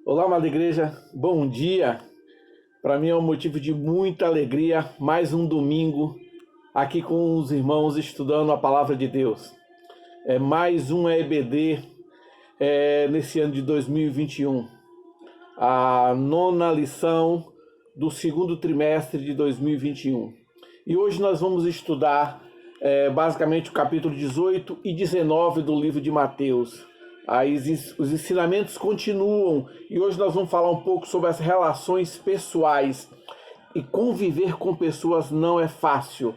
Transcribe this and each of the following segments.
Olá, amada igreja, bom dia. Para mim é um motivo de muita alegria, mais um domingo aqui com os irmãos estudando a palavra de Deus. É mais um EBD nesse ano de 2021, a nona lição do segundo trimestre de 2021. E hoje nós vamos estudar basicamente o capítulo 18 e 19 do livro de Mateus. Os ensinamentos continuam e hoje nós vamos falar um pouco sobre as relações pessoais. E conviver com pessoas não é fácil.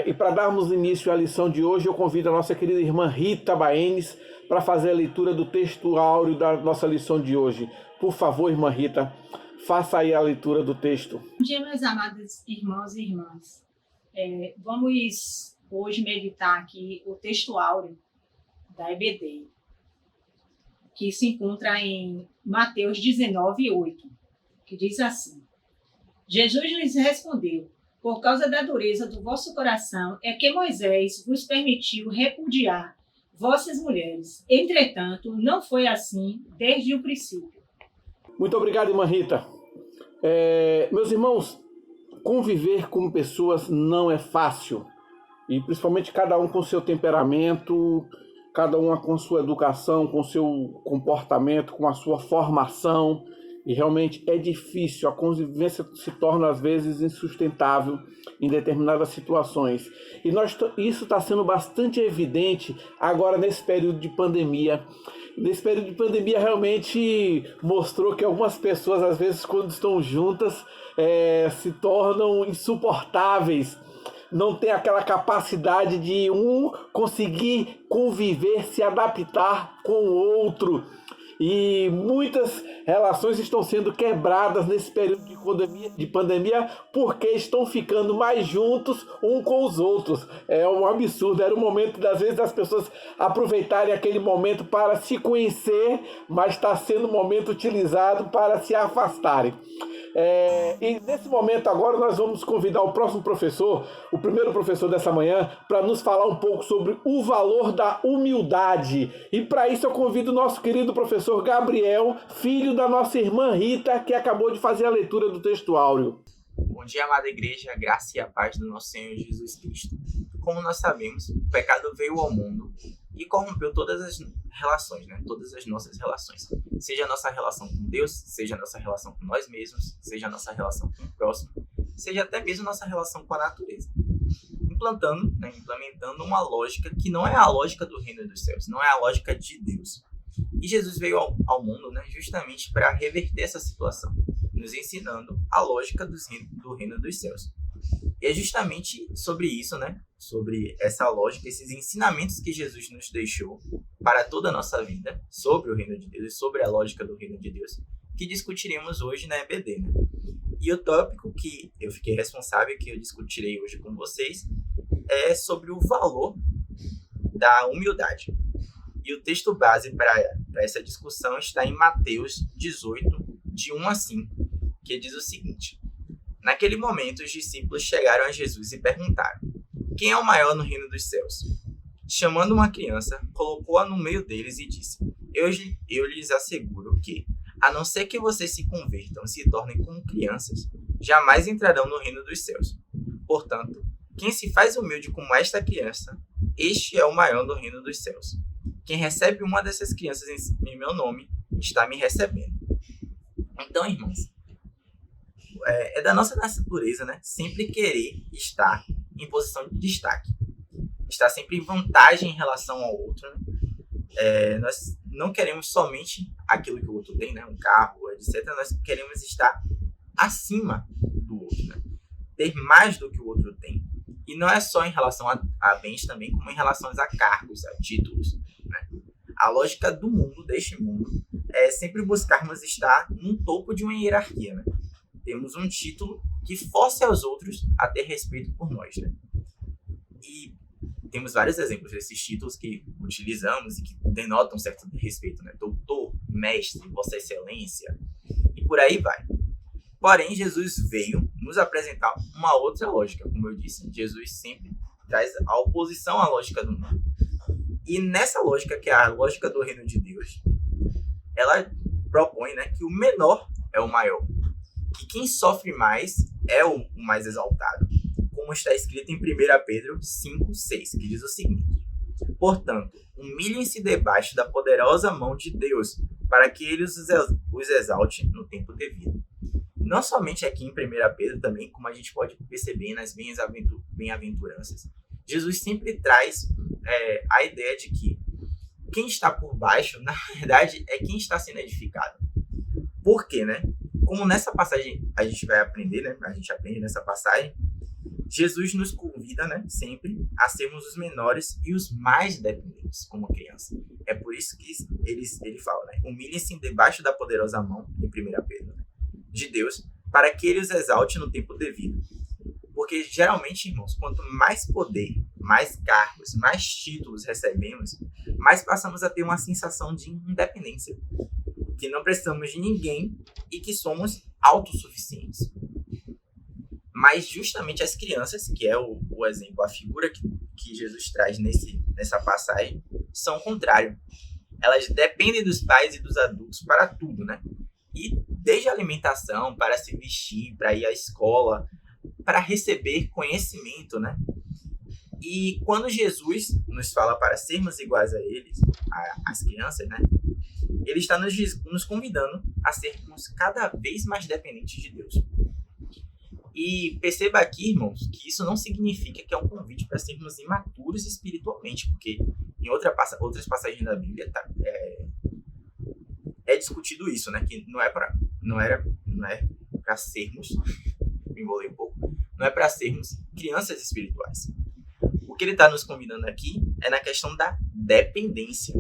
E para darmos início à lição de hoje, eu convido a nossa querida irmã Rita Baenes para fazer a leitura do texto áureo da nossa lição de hoje. Por favor, irmã Rita, faça aí a leitura do texto. Bom dia, meus amados irmãos e irmãs. Vamos hoje meditar aqui o texto áureo da EBD, que se encontra em Mateus 19:8, que diz assim: Jesus lhes respondeu: por causa da dureza do vosso coração é que Moisés vos permitiu repudiar vossas mulheres. Entretanto, não foi assim desde o princípio. Muito obrigado, irmã Rita. Meus irmãos, conviver com pessoas não é fácil. E principalmente cada um com seu temperamento, cada uma com sua educação, com seu comportamento, com a sua formação. E realmente é difícil, a convivência se torna às vezes insustentável em determinadas situações. E isso está sendo bastante evidente agora nesse período de pandemia. Nesse período de pandemia realmente mostrou que algumas pessoas, às vezes, quando estão juntas, se tornam insuportáveis. Não tem aquela capacidade de um conseguir conviver, se adaptar com o outro. E muitas relações estão sendo quebradas nesse período de pandemia porque estão ficando mais juntos um com os outros. É um absurdo, era o momento, às vezes, das pessoas aproveitarem aquele momento para se conhecer, mas está sendo um momento utilizado para se afastarem. E nesse momento agora nós vamos convidar o próximo professor, o primeiro professor dessa manhã, para nos falar um pouco sobre o valor da humildade. E para isso eu convido o nosso querido professor Gabriel, filho da nossa irmã Rita, que acabou de fazer a leitura do texto áureo. Bom dia, amada igreja, a graça e a paz do nosso Senhor Jesus Cristo. Como nós sabemos, o pecado veio ao mundo e corrompeu todas as relações, todas as nossas relações. Seja a nossa relação com Deus, seja a nossa relação com nós mesmos, seja a nossa relação com o próximo, seja até mesmo a nossa relação com a natureza. Implementando uma lógica que não é a lógica do reino dos céus, não é a lógica de Deus. E Jesus veio ao mundo justamente para reverter essa situação, nos ensinando a lógica do reino dos céus. E é justamente sobre isso, sobre essa lógica, esses ensinamentos que Jesus nos deixou para toda a nossa vida, sobre o reino de Deus e sobre a lógica do reino de Deus, que discutiremos hoje na EBD. E o tópico que eu fiquei responsável, que eu discutirei hoje com vocês, é sobre o valor da humildade. E o texto base para essa discussão está em Mateus 18, de 1 a 5, que diz o seguinte: naquele momento, os discípulos chegaram a Jesus e perguntaram: quem é o maior no reino dos céus? Chamando uma criança, colocou-a no meio deles e disse: eu lhes asseguro que, a não ser que vocês se convertam e se tornem como crianças, jamais entrarão no reino dos céus. Portanto, quem se faz humilde como esta criança, este é o maior no reino dos céus. Quem recebe uma dessas crianças em meu nome, está me recebendo. Então, irmãos, é da nossa natureza, sempre querer estar em posição de destaque, estar sempre em vantagem em relação ao outro. Nós não queremos somente aquilo que o outro tem, um carro, etc. Nós queremos estar acima do outro, ter mais do que o outro tem. E não é só em relação a bens também, como em relação a cargos, a títulos. A lógica do mundo, deste mundo, é sempre buscarmos estar no topo de uma hierarquia. Temos um título que force aos outros a ter respeito por nós. E temos vários exemplos desses títulos que utilizamos e que denotam certo respeito. Doutor, mestre, vossa excelência, e por aí vai. Porém, Jesus veio nos apresentar uma outra lógica. Como eu disse, Jesus sempre traz a oposição à lógica do mundo. E nessa lógica, que é a lógica do reino de Deus, ela propõe, né, que o menor é o maior, que quem sofre mais é o mais exaltado, como está escrito em 1 Pedro 5,6, que diz o seguinte: portanto, humilhem-se debaixo da poderosa mão de Deus, para que ele os exalte no tempo devido. Não somente aqui em 1 Pedro, também, como a gente pode perceber nas bem-aventuranças, Jesus sempre traz a ideia de que quem está por baixo, na verdade, é quem está sendo edificado. Por quê, né? Como nessa passagem a gente vai aprender, né? A gente aprende nessa passagem, Jesus nos convida, né, sempre a sermos os menores e os mais dependentes como criança. É por isso que ele fala, né? Humilhem-se debaixo da poderosa mão, em 1 Pedro, né, de Deus, para que ele os exalte no tempo devido. Porque geralmente, irmãos, quanto mais poder, mais cargos, mais títulos recebemos, mais passamos a ter uma sensação de independência, que não precisamos de ninguém e que somos autossuficientes. Mas justamente as crianças, que é o exemplo, a figura que Jesus traz nessa passagem, são o contrário. Elas dependem dos pais e dos adultos para tudo, né? E desde a alimentação, para se vestir, para ir à escola, para receber conhecimento, né? E quando Jesus nos fala para sermos iguais a eles, as crianças, né? Ele está nos convidando a sermos cada vez mais dependentes de Deus. E perceba aqui, irmãos, que isso não significa que é um convite para sermos imaturos espiritualmente, porque em outras passagens da Bíblia é discutido isso, né? Que não é para sermos, me enrolei um pouco, não é para sermos crianças espirituais. O que ele está nos convidando aqui é na questão da dependência,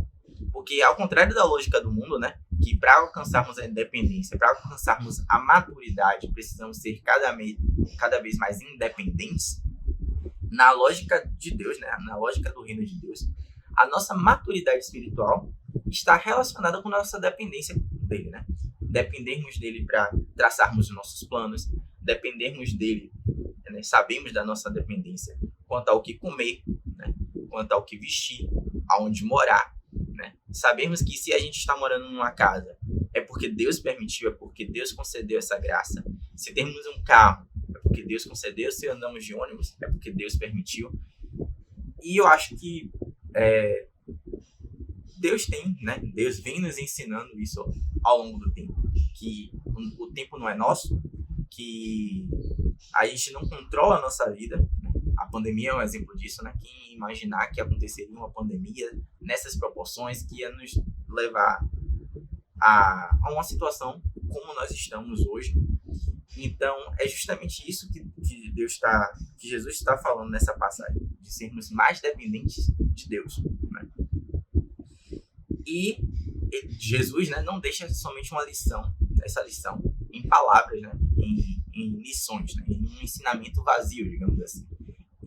porque ao contrário da lógica do mundo, né? Que para alcançarmos a independência, para alcançarmos a maturidade, precisamos ser cada vez mais independentes. Na lógica de Deus, né? Na lógica do reino de Deus, a nossa maturidade espiritual está relacionada com a nossa dependência dele, né? Dependermos dele para traçarmos os nossos planos, dependermos dele, né? Sabemos da nossa dependência quanto ao que comer, né? Quanto ao que vestir, aonde morar, né? Sabemos que se a gente está morando numa casa, é porque Deus permitiu, é porque Deus concedeu essa graça. Se temos um carro, é porque Deus concedeu. Se andamos de ônibus, é porque Deus permitiu. E eu acho que Deus tem, né? Deus vem nos ensinando isso ao longo do tempo. Que o tempo não é nosso, que a gente não controla a nossa vida, né? A pandemia é um exemplo disso, né? Quem imaginar que aconteceria uma pandemia nessas proporções, que ia nos levar a uma situação como nós estamos hoje. Então, é justamente isso que Jesus está falando nessa passagem, de sermos mais dependentes de Deus, né? E Jesus, né, não deixa somente essa lição em palavras, né, em lições, né, em um ensinamento vazio, digamos assim.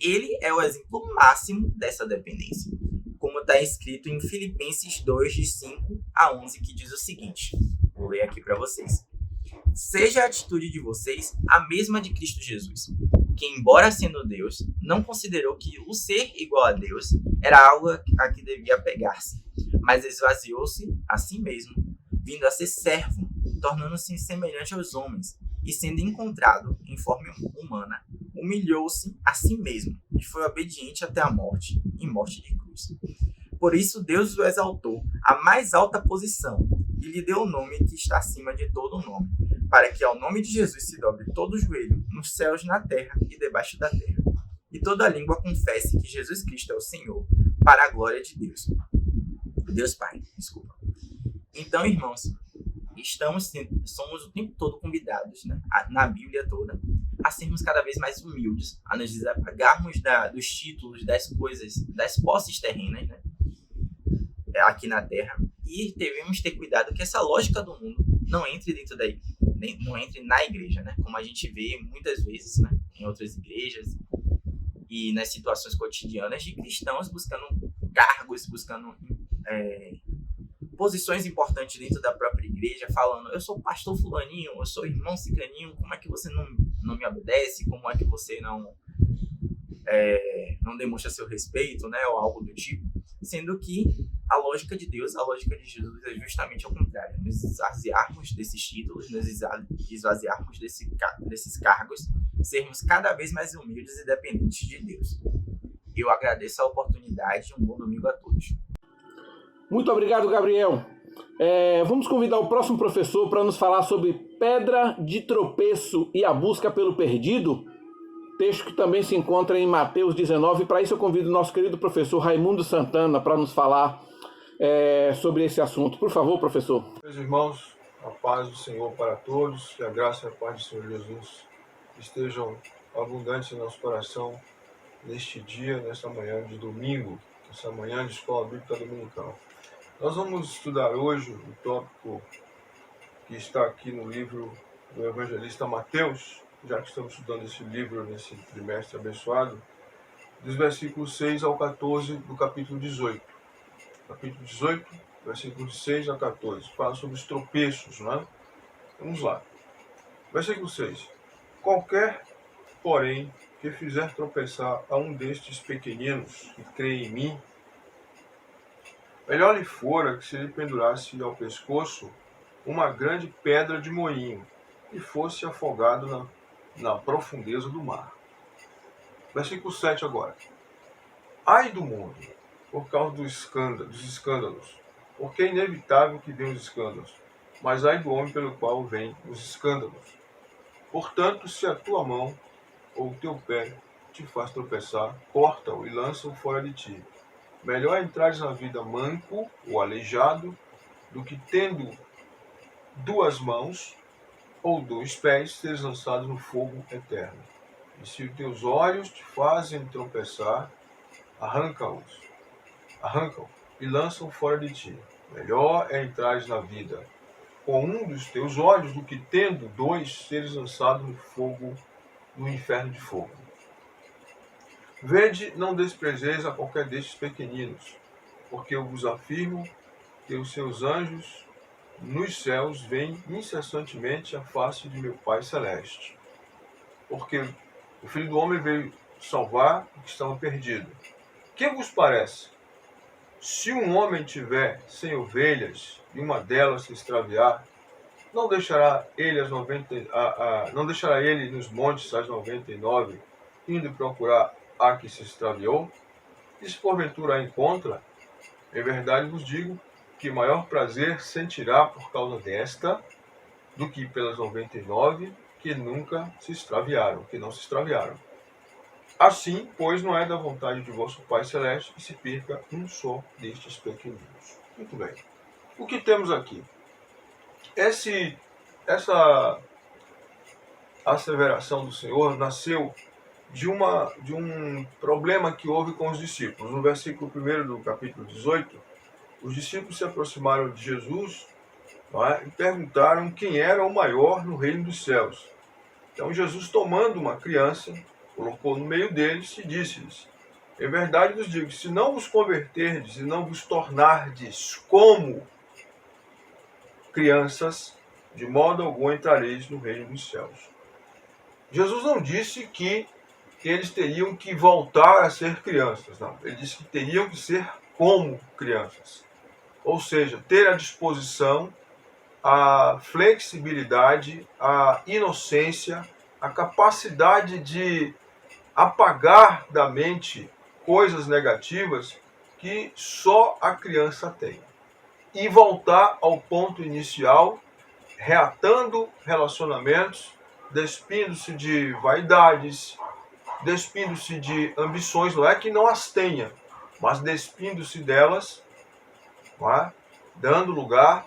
Ele é o exemplo máximo dessa dependência, como está escrito em Filipenses 2, de 5 a 11, que diz o seguinte, vou ler aqui para vocês. Seja a atitude de vocês a mesma de Cristo Jesus, que, embora sendo Deus, não considerou que o ser igual a Deus era algo a que devia apegar-se, mas esvaziou-se a si mesmo, vindo a ser servo, tornando-se semelhante aos homens, e sendo encontrado em forma humana, humilhou-se a si mesmo, e foi obediente até a morte, e morte de cruz. Por isso Deus o exaltou à mais alta posição, e lhe deu o nome que está acima de todo nome, para que ao nome de Jesus se dobre todo o joelho, nos céus, na terra e debaixo da terra, e toda língua confesse que Jesus Cristo é o Senhor, para a glória de Deus Pai. Desculpa. Então, irmãos, somos o tempo todo convidados, né, na Bíblia toda, a sermos cada vez mais humildes, a nos desapegarmos dos títulos, das coisas, das posses terrenas, né, aqui na Terra, e devemos ter cuidado que essa lógica do mundo não entre não entre na igreja, né, como a gente vê muitas vezes, né, em outras igrejas e nas situações cotidianas de cristãos buscando cargos, buscando posições importantes dentro da própria igreja, falando, eu sou pastor fulaninho, eu sou irmão cicaninho, como é que você não me obedece, como é que você não demonstra seu respeito, né, ou algo do tipo, sendo que A lógica de Deus, a lógica de Jesus é justamente ao contrário. Nos esvaziarmos desses títulos, nos esvaziarmos desses cargos, sermos cada vez mais humildes e dependentes de Deus. Eu agradeço a oportunidade e um bom domingo a todos. Muito obrigado, Gabriel. Vamos convidar o próximo professor para nos falar sobre pedra de tropeço e a busca pelo perdido, texto que também se encontra em Mateus 19. Para isso eu convido o nosso querido professor Raimundo Santana para nos falar sobre esse assunto. Por favor, professor. Meus irmãos, a paz do Senhor para todos, que a graça e a paz do Senhor Jesus estejam abundantes em nosso coração neste dia, nesta manhã de domingo, essa manhã de escola bíblica dominical. Nós vamos estudar hoje o tópico que está aqui no livro do evangelista Mateus, já que estamos estudando esse livro nesse trimestre abençoado, dos versículos 6 ao 14 do capítulo 18. Capítulo 18, versículos 6 a 14, fala sobre os tropeços, não é? Vamos lá. Versículo 6. Qualquer, porém, que fizer tropeçar a um destes pequeninos que crê em mim, melhor lhe fora que se lhe pendurasse ao pescoço uma grande pedra de moinho e fosse afogado na profundeza do mar. Versículo 7 agora. Ai do mundo, por causa dos escândalos, porque é inevitável que venham os escândalos, mas ai do homem pelo qual vêm os escândalos. Portanto, se a tua mão ou o teu pé te faz tropeçar, corta-o e lança-o fora de ti. Melhor entrares na vida manco ou aleijado do que tendo duas mãos ou dois pés seres lançados no fogo eterno. E se os teus olhos te fazem tropeçar, arranca-o e lança-o fora de ti. Melhor é entrares na vida com um dos teus olhos do que tendo dois seres lançados no fogo, no inferno de fogo. Vede, não desprezeis a qualquer destes pequeninos, porque eu vos afirmo que os seus anjos nos céus veem incessantemente a face de meu Pai Celeste. Porque o Filho do Homem veio salvar o que estava perdido. Que vos parece? Se um homem tiver 100 ovelhas e uma delas se extraviar, não deixará ele nos montes as 99, indo procurar a que se extraviou? E se porventura a encontra, em verdade vos digo que maior prazer sentirá por causa desta do que pelas 99 que nunca se extraviaram, que não se extraviaram. Assim, pois, não é da vontade de vosso Pai Celeste que se perca um só destes pequeninos. Muito bem. O que temos aqui? Essa asseveração do Senhor nasceu de um problema que houve com os discípulos. No versículo 1 do capítulo 18, os discípulos se aproximaram de Jesus, não é, e perguntaram quem era o maior no reino dos céus. Então Jesus, tomando uma criança, colocou no meio deles e disse-lhes: em verdade vos digo, se não vos converterdes e não vos tornardes como crianças, de modo algum entrareis no reino dos céus. Jesus não disse que eles teriam que voltar a ser crianças, não. Ele disse que teriam que ser como crianças. Ou seja, ter à disposição a flexibilidade, a inocência, a capacidade de apagar da mente coisas negativas que só a criança tem. E voltar ao ponto inicial, reatando relacionamentos, despindo-se de vaidades, despindo-se de ambições, não é que não as tenha, mas despindo-se delas, não é? Dando lugar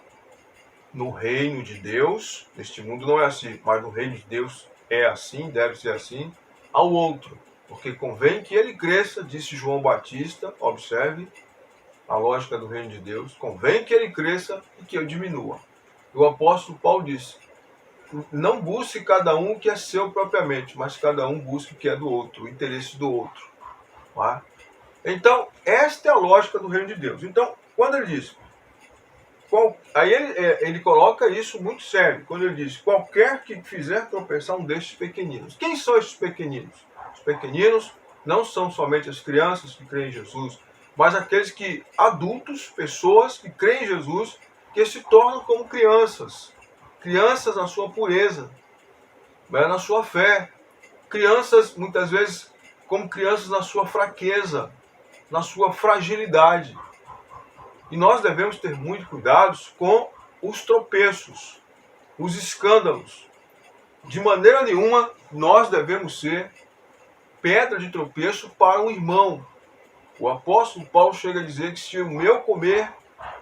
no reino de Deus. Neste mundo não é assim, mas no reino de Deus é assim, deve ser assim, ao outro. Porque convém que ele cresça, disse João Batista, observe a lógica do reino de Deus, convém que ele cresça e que eu diminua. O apóstolo Paulo disse: não busque cada um o que é seu propriamente, mas cada um busque o que é do outro, o interesse do outro. Tá? Então, esta é a lógica do reino de Deus. Então, quando ele diz, aí ele coloca isso muito sério, quando ele diz: qualquer que fizer tropeçar um destes pequeninos. Quem são estes pequeninos? Os pequeninos não são somente as crianças que creem em Jesus, mas aqueles que, adultos, pessoas que creem em Jesus, que se tornam como crianças. Crianças na sua pureza, na sua fé. Crianças, muitas vezes, como crianças na sua fraqueza, na sua fragilidade. E nós devemos ter muito cuidado com os tropeços, os escândalos. De maneira nenhuma, nós devemos ser pedra de tropeço para um irmão. O apóstolo Paulo chega a dizer que se o meu comer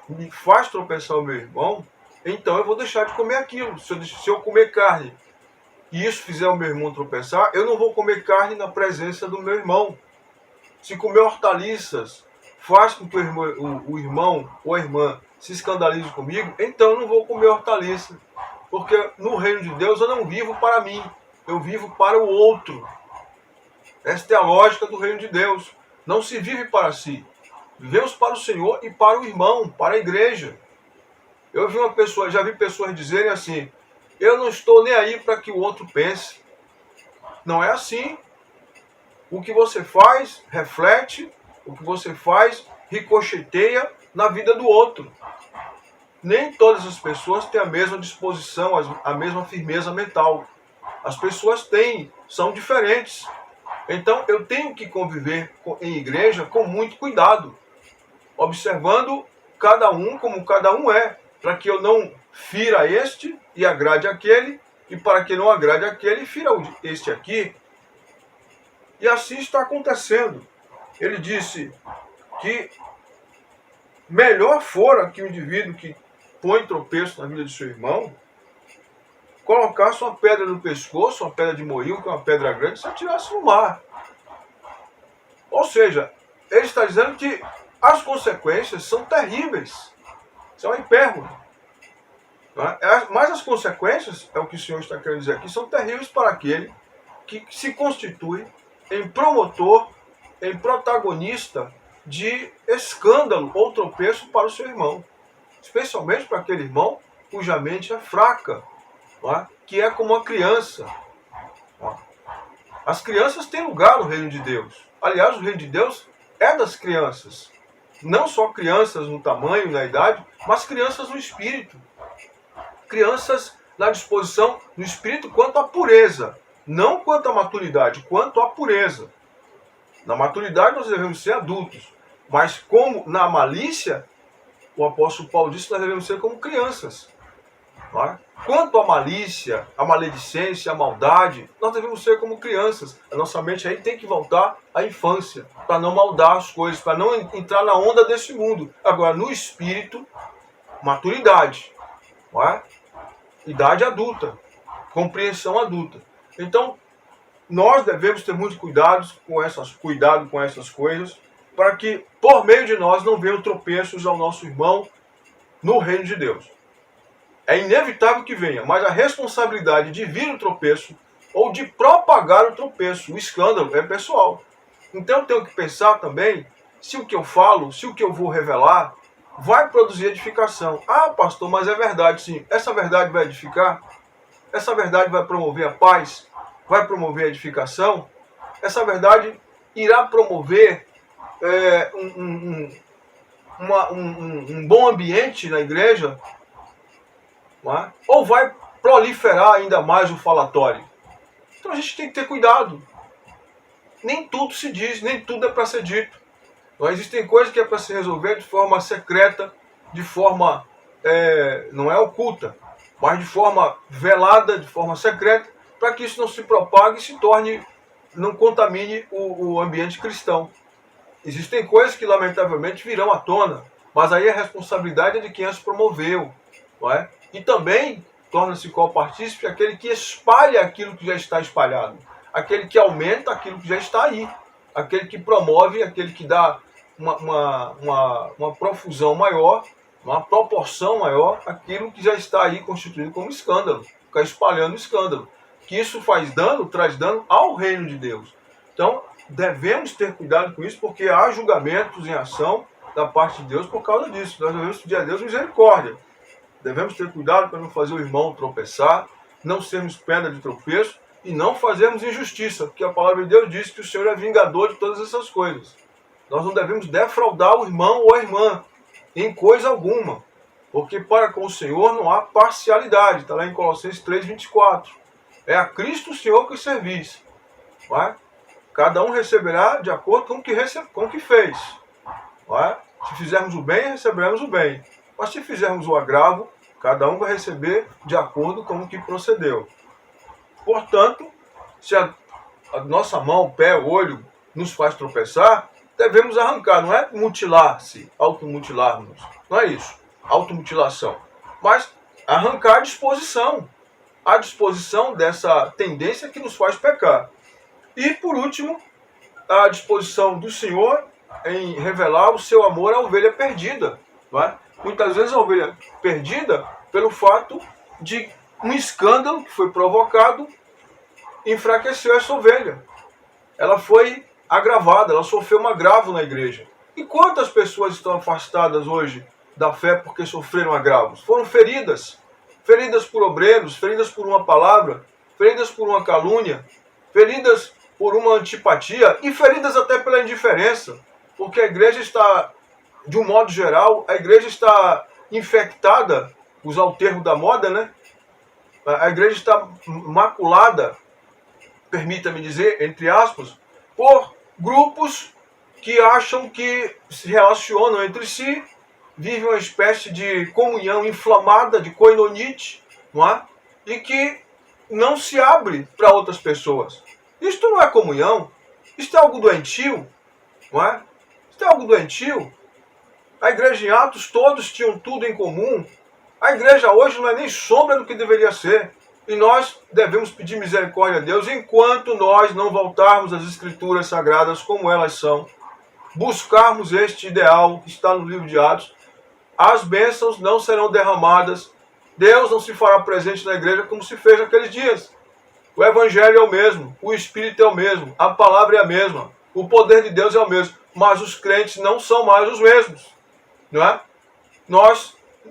me faz tropeçar o meu irmão, então eu vou deixar de comer aquilo. Se eu comer carne e isso fizer o meu irmão tropeçar, eu não vou comer carne na presença do meu irmão. Se comer hortaliças faz com que o irmão ou a irmã se escandalize comigo, então eu não vou comer hortaliça. Porque no reino de Deus eu não vivo para mim, eu vivo para o outro. Esta é a lógica do reino de Deus. Não se vive para si. Vivemos para o Senhor e para o irmão, para a igreja. Já vi pessoas dizerem assim: eu não estou nem aí para que o outro pense. Não é assim. O que você faz, reflete. O que você faz, ricocheteia na vida do outro. Nem todas as pessoas têm a mesma disposição, a mesma firmeza mental. As pessoas são diferentes. Então eu tenho que conviver em igreja com muito cuidado, observando cada um como cada um é, para que eu não fira este e agrade aquele, e para que não agrade aquele, fira este aqui. E assim está acontecendo. Ele disse que melhor fora que o indivíduo que põe tropeço na vida de seu irmão, colocasse uma pedra no pescoço, uma pedra de moinho, que é uma pedra grande, se atirasse no mar. Ou seja, ele está dizendo que as consequências são terríveis. Isso é uma hipérbole. Mas as consequências, é o que o Senhor está querendo dizer aqui, são terríveis para aquele que se constitui em promotor, em protagonista de escândalo ou tropeço para o seu irmão. Especialmente para aquele irmão cuja mente é fraca, que é como uma criança. As crianças têm lugar no reino de Deus. Aliás, o reino de Deus é das crianças. Não só crianças no tamanho, na idade, mas crianças no espírito. Crianças na disposição no espírito quanto à pureza. Não quanto à maturidade, quanto à pureza. Na maturidade nós devemos ser adultos. Mas como na malícia, o apóstolo Paulo disse que nós devemos ser como crianças. Quanto à malícia, à maledicência, à maldade, nós devemos ser como crianças. A nossa mente aí tem que voltar à infância, para não maldar as coisas, para não entrar na onda desse mundo. Agora, no espírito, maturidade, idade adulta, compreensão adulta. Então, nós devemos ter muito cuidado com essas coisas, para que, por meio de nós, não venham tropeços ao nosso irmão no reino de Deus. É inevitável que venha, mas a responsabilidade de vir o tropeço ou de propagar o tropeço, o escândalo, é pessoal. Então eu tenho que pensar também se o que eu falo, se o que eu vou revelar, vai produzir edificação. Ah, pastor, mas é verdade sim. Essa verdade vai edificar? Essa verdade vai promover a paz? Vai promover a edificação? Essa verdade irá promover um bom ambiente na igreja? Ou vai proliferar ainda mais o falatório? Então a gente tem que ter cuidado. Nem tudo se diz, nem tudo é para ser dito. Existem coisas que é para se resolver de forma secreta, de forma, não é oculta, mas de forma velada, de forma secreta, para que isso não se propague e se torne, não contamine o ambiente cristão. Existem coisas que lamentavelmente virão à tona, mas aí a responsabilidade é de quem as promoveu. E também torna-se copartícipe aquele que espalha aquilo que já está espalhado, aquele que aumenta aquilo que já está aí, aquele que promove, aquele que dá uma profusão maior, uma proporção maior, aquilo que já está aí constituído como escândalo, ficar espalhando escândalo. Que isso traz dano ao reino de Deus. Então, devemos ter cuidado com isso, porque há julgamentos em ação da parte de Deus por causa disso. Nós devemos pedir a Deus misericórdia. Devemos ter cuidado para não fazer o irmão tropeçar, não sermos pedra de tropeço e não fazermos injustiça, porque a palavra de Deus diz que o Senhor é vingador de todas essas coisas. Nós não devemos defraudar o irmão ou a irmã em coisa alguma. Porque para com o Senhor não há parcialidade. Está lá em Colossenses 3:24. É a Cristo o Senhor que servis. Não é? Cada um receberá de acordo com o que fez. Não é? Se fizermos o bem, receberemos o bem. Mas se fizermos o agravo, cada um vai receber de acordo com o que procedeu. Portanto, se a nossa mão, pé, olho nos faz tropeçar, devemos arrancar. Não é mutilar-se, automutilarmos. Não é isso. Automutilação. Mas arrancar a disposição dessa tendência que nos faz pecar. E, por último, a disposição do Senhor em revelar o seu amor à ovelha perdida. Não é? Muitas vezes a ovelha perdida, pelo fato de um escândalo que foi provocado, enfraqueceu essa ovelha. Ela foi agravada, ela sofreu um agravo na igreja. E quantas pessoas estão afastadas hoje da fé porque sofreram agravos? Foram feridas. Feridas por obreiros, feridas por uma palavra, feridas por uma calúnia, feridas por uma antipatia e feridas até pela indiferença. Porque a igreja está, de um modo geral, a igreja está infectada, usar o termo da moda, né? A igreja está maculada, permita-me dizer, entre aspas, por grupos que acham que se relacionam entre si, vivem uma espécie de comunhão inflamada, de koinonite, não é? E que não se abre para outras pessoas. Isto não é comunhão, isto é algo doentio, não é? Isto é algo doentio. A igreja em Atos todos tinham tudo em comum. A igreja hoje não é nem sombra do que deveria ser. E nós devemos pedir misericórdia a Deus enquanto nós não voltarmos às Escrituras Sagradas como elas são. Buscarmos este ideal que está no livro de Atos. As bênçãos não serão derramadas. Deus não se fará presente na igreja como se fez naqueles dias. O Evangelho é o mesmo, o Espírito é o mesmo, a palavra é a mesma, o poder de Deus é o mesmo, mas os crentes não são mais os mesmos. Não é?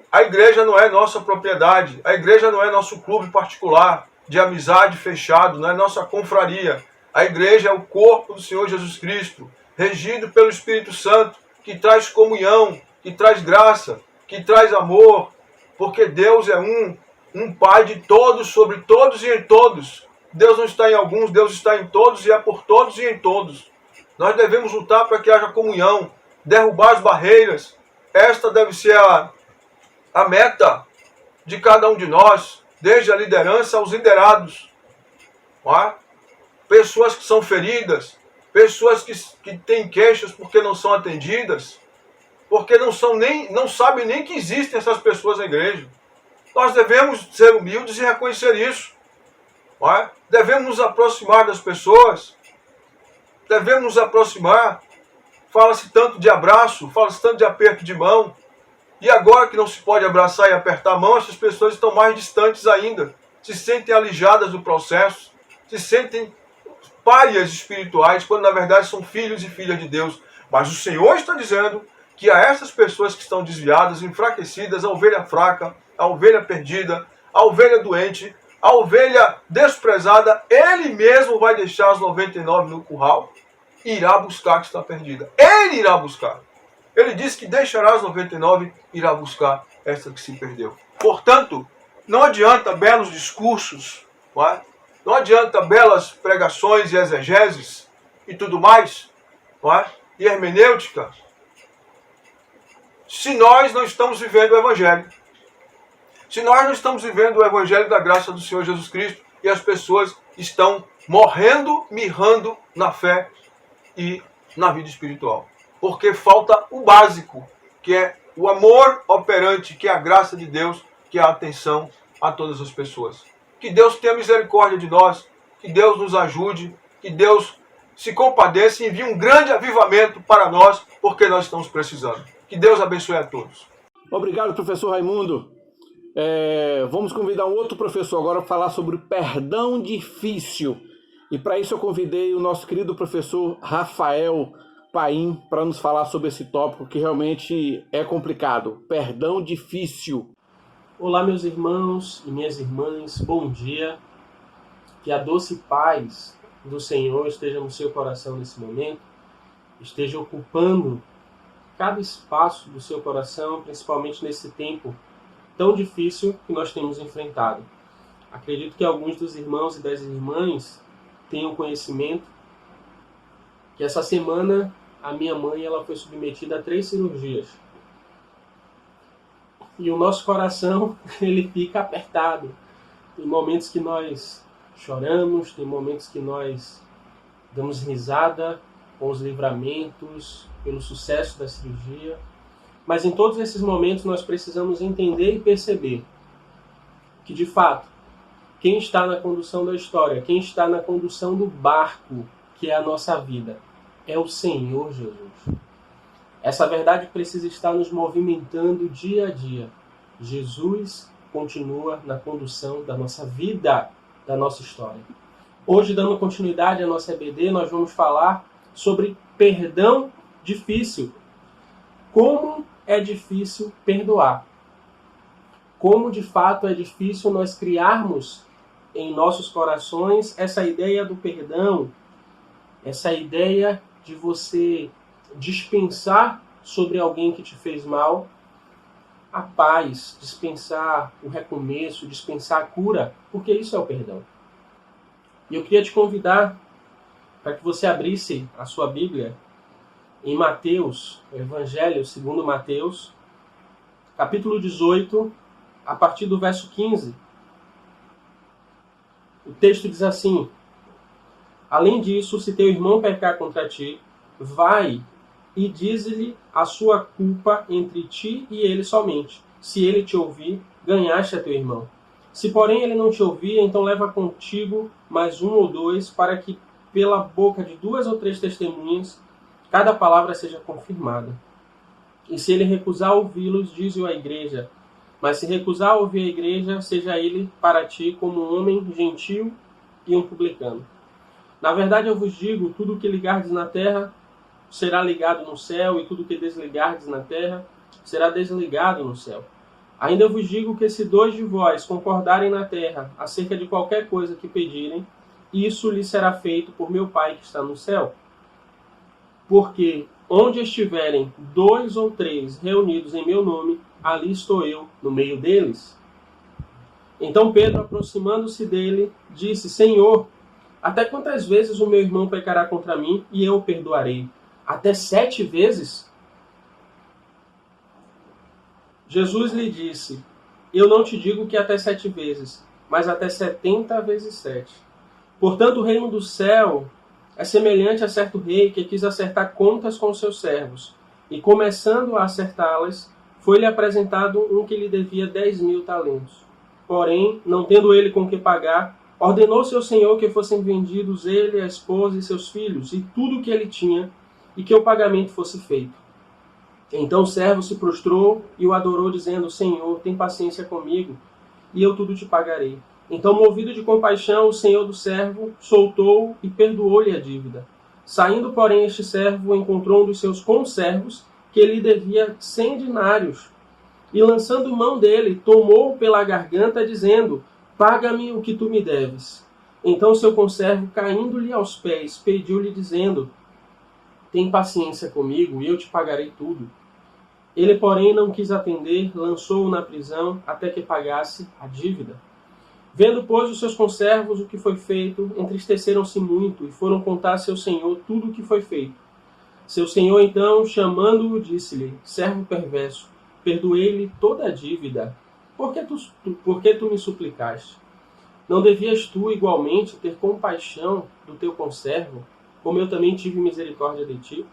A igreja não é nossa propriedade, a igreja não é nosso clube particular de amizade fechado, não é nossa confraria. A igreja é o corpo do Senhor Jesus Cristo, regido pelo Espírito Santo, que traz comunhão, que traz graça, que traz amor, porque Deus é um Pai de todos, sobre todos e em todos. Deus não está em alguns, Deus está em todos e é por todos e em todos. Nós devemos lutar para que haja comunhão, derrubar as barreiras. Esta deve ser a meta de cada um de nós, desde a liderança aos liderados. Não é? Pessoas que são feridas, pessoas que têm queixas porque não são atendidas, porque não sabem nem que existem essas pessoas na igreja. Nós devemos ser humildes e reconhecer isso. Não é? Devemos nos aproximar das pessoas. Devemos nos aproximar. Fala-se tanto de abraço, fala-se tanto de aperto de mão. E agora que não se pode abraçar e apertar a mão, essas pessoas estão mais distantes ainda. Se sentem alijadas do processo. Se sentem párias espirituais, quando na verdade são filhos e filhas de Deus. Mas o Senhor está dizendo que a essas pessoas que estão desviadas, enfraquecidas, a ovelha fraca, a ovelha perdida, a ovelha doente, a ovelha desprezada, Ele mesmo vai deixar as 99 no curral e irá buscar a que está perdida. Ele irá buscar. Ele disse que deixará as 99 e irá buscar esta que se perdeu. Portanto, não adianta belos discursos, não é? Não adianta belas pregações e exegeses e tudo mais, não é? E hermenêutica, se nós não estamos vivendo o Evangelho. Se nós não estamos vivendo o Evangelho da graça do Senhor Jesus Cristo e as pessoas estão morrendo, mirrando na fé e na vida espiritual. Porque falta o básico, que é o amor operante, que é a graça de Deus, que é a atenção a todas as pessoas. Que Deus tenha misericórdia de nós, que Deus nos ajude, que Deus se compadeça e envie um grande avivamento para nós, porque nós estamos precisando. Que Deus abençoe a todos. Obrigado, professor Raimundo. Vamos convidar um outro professor agora para falar sobre o perdão difícil. E para isso eu convidei o nosso querido professor Rafael Paim para nos falar sobre esse tópico que realmente é complicado. Perdão difícil. Olá, meus irmãos e minhas irmãs, bom dia. Que a doce paz do Senhor esteja no seu coração nesse momento esteja ocupando cada espaço do seu coração, principalmente nesse tempo tão difícil que nós temos enfrentado. Acredito que alguns dos irmãos e das irmãs tenham conhecimento que essa semana a minha mãe ela foi submetida a 3 cirurgias. E o nosso coração ele fica apertado. Tem momentos que nós choramos, tem momentos que nós damos risada com os livramentos, pelo sucesso da cirurgia. Mas em todos esses momentos nós precisamos entender e perceber que, de fato, quem está na condução da história, quem está na condução do barco, que é a nossa vida, é o Senhor Jesus. Essa verdade precisa estar nos movimentando dia a dia. Jesus continua na condução da nossa vida, da nossa história. Hoje, dando continuidade à nossa EBD, nós vamos falar sobre perdão difícil. Como é difícil perdoar. Como, de fato, é difícil nós criarmos em nossos corações essa ideia do perdão, essa ideia de você dispensar sobre alguém que te fez mal a paz, dispensar o recomeço, dispensar a cura, porque isso é o perdão. E eu queria te convidar para que você abrisse a sua Bíblia em Mateus, o Evangelho segundo Mateus, capítulo 18, a partir do verso 15. O texto diz assim: além disso, se teu irmão pecar contra ti, vai e dize-lhe a sua culpa entre ti e ele somente. Se ele te ouvir, ganhaste a teu irmão. Se, porém, ele não te ouvir, então leva contigo mais 1 ou 2, para que pela boca de 2 ou 3 testemunhas cada palavra seja confirmada. E se ele recusar ouvi-los, dize-o à igreja. Mas se recusar ouvir a igreja, seja ele para ti como um homem gentil e um publicano. Na verdade, eu vos digo, tudo o que ligardes na terra será ligado no céu, e tudo o que desligardes na terra será desligado no céu. Ainda eu vos digo que se 2 de vós concordarem na terra acerca de qualquer coisa que pedirem, isso lhe será feito por meu Pai que está no céu. Porque onde estiverem 2 ou 3 reunidos em meu nome, ali estou eu no meio deles. Então Pedro, aproximando-se dele, disse: Senhor, até quantas vezes o meu irmão pecará contra mim e eu o perdoarei? Até 7 vezes? Jesus lhe disse: eu não te digo que até 7 vezes, mas até 70 vezes 7. Portanto, o reino do céu é semelhante a certo rei que quis acertar contas com seus servos. E começando a acertá-las, foi-lhe apresentado um que lhe devia 10.000 talentos. Porém, não tendo ele com que pagar, ordenou seu senhor que fossem vendidos ele, a esposa e seus filhos, e tudo o que ele tinha, e que o pagamento fosse feito. Então o servo se prostrou e o adorou, dizendo: Senhor, tem paciência comigo, e eu tudo te pagarei. Então, movido de compaixão, o senhor do servo soltou e perdoou-lhe a dívida. Saindo, porém, este servo encontrou um dos seus conservos, que lhe devia 100 denários. E lançando mão dele, tomou-o pela garganta, dizendo: paga-me o que tu me deves. Então seu conservo, caindo-lhe aos pés, pediu-lhe, dizendo: tem paciência comigo, e eu te pagarei tudo. Ele, porém, não quis atender, lançou-o na prisão, até que pagasse a dívida. Vendo, pois, os seus conservos o que foi feito, entristeceram-se muito, e foram contar a seu senhor tudo o que foi feito. Seu senhor, então, chamando-o, disse-lhe: servo perverso, perdoei-lhe toda a dívida. Por que tu me suplicaste? Não devias tu, igualmente, ter compaixão do teu conservo, como eu também tive misericórdia de ti?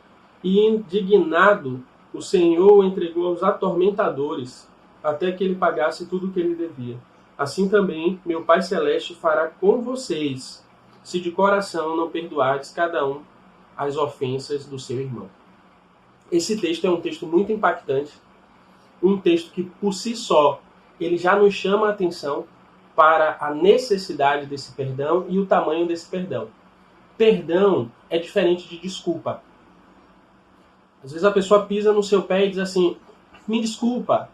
E, indignado, o Senhor o entregou aos atormentadores, até que ele pagasse tudo o que ele devia. Assim também, meu Pai Celeste fará com vocês, se de coração não perdoardes cada um as ofensas do seu irmão. Esse texto é um texto muito impactante, um texto que, por si só, ele já nos chama a atenção para a necessidade desse perdão e o tamanho desse perdão. Perdão é diferente de desculpa. Às vezes a pessoa pisa no seu pé e diz assim: me desculpa.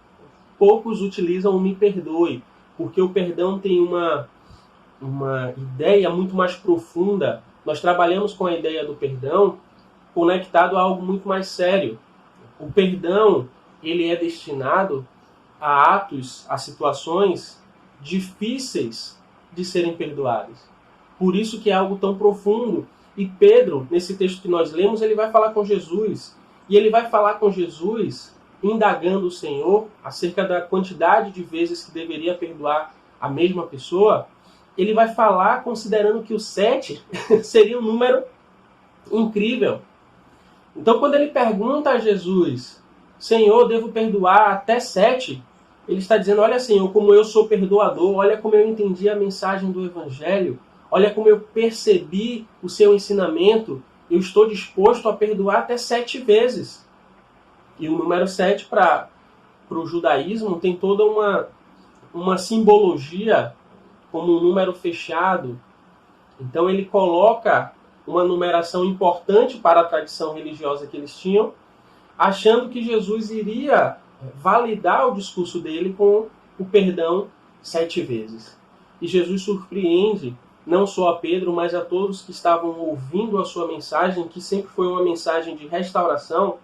Poucos utilizam o me perdoe, porque o perdão tem uma ideia muito mais profunda. Nós trabalhamos com a ideia do perdão conectado a algo muito mais sério. O perdão, ele é destinado a atos, a situações difíceis de serem perdoadas. Por isso que é algo tão profundo. E Pedro, nesse texto que nós lemos, ele vai falar com Jesus. E ele vai falar com Jesus indagando o Senhor acerca da quantidade de vezes que deveria perdoar a mesma pessoa. Ele vai falar considerando que o 7 seria um número incrível. Então, quando ele pergunta a Jesus, Senhor, devo perdoar até 7? Ele está dizendo, olha, Senhor, como eu sou perdoador, olha como eu entendi a mensagem do Evangelho, olha como eu percebi o seu ensinamento, eu estou disposto a perdoar até 7 vezes. E o número 7 para o judaísmo tem toda uma simbologia como um número fechado. Então ele coloca uma numeração importante para a tradição religiosa que eles tinham, achando que Jesus iria validar o discurso dele com o perdão 7 vezes. E Jesus surpreende não só a Pedro, mas a todos que estavam ouvindo a sua mensagem, que sempre foi uma mensagem de restauração,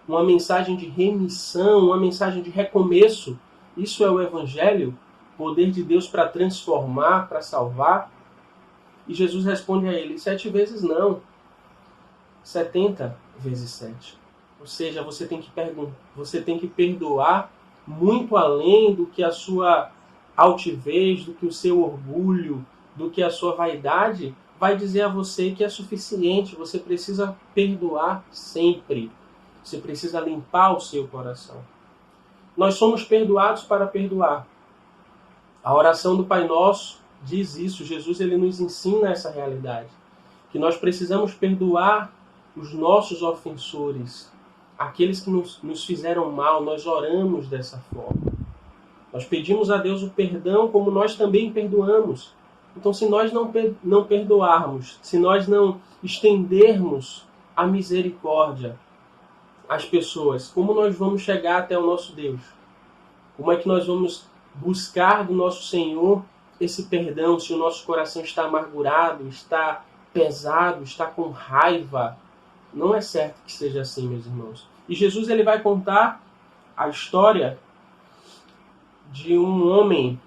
uma mensagem de remissão, uma mensagem de recomeço. Isso é o Evangelho, poder de Deus para transformar, para salvar. E Jesus responde a ele, 7 vezes não, 70 vezes 7. Ou seja, você tem que perdoar muito além do que a sua altivez, do que o seu orgulho, do que a sua vaidade vai dizer a você que é suficiente. Você precisa perdoar sempre. Você precisa limpar o seu coração. Nós somos perdoados para perdoar. A oração do Pai Nosso diz isso. Jesus ele nos ensina essa realidade. Que nós precisamos perdoar os nossos ofensores. Aqueles que nos fizeram mal. Nós oramos dessa forma. Nós pedimos a Deus o perdão como nós também perdoamos. Então, se nós não perdoarmos, se nós não estendermos a misericórdia às pessoas, como nós vamos chegar até o nosso Deus? Como é que nós vamos buscar do nosso Senhor esse perdão se o nosso coração está amargurado, está pesado, está com raiva? Não é certo que seja assim, meus irmãos. E Jesus ele vai contar a história de um homem.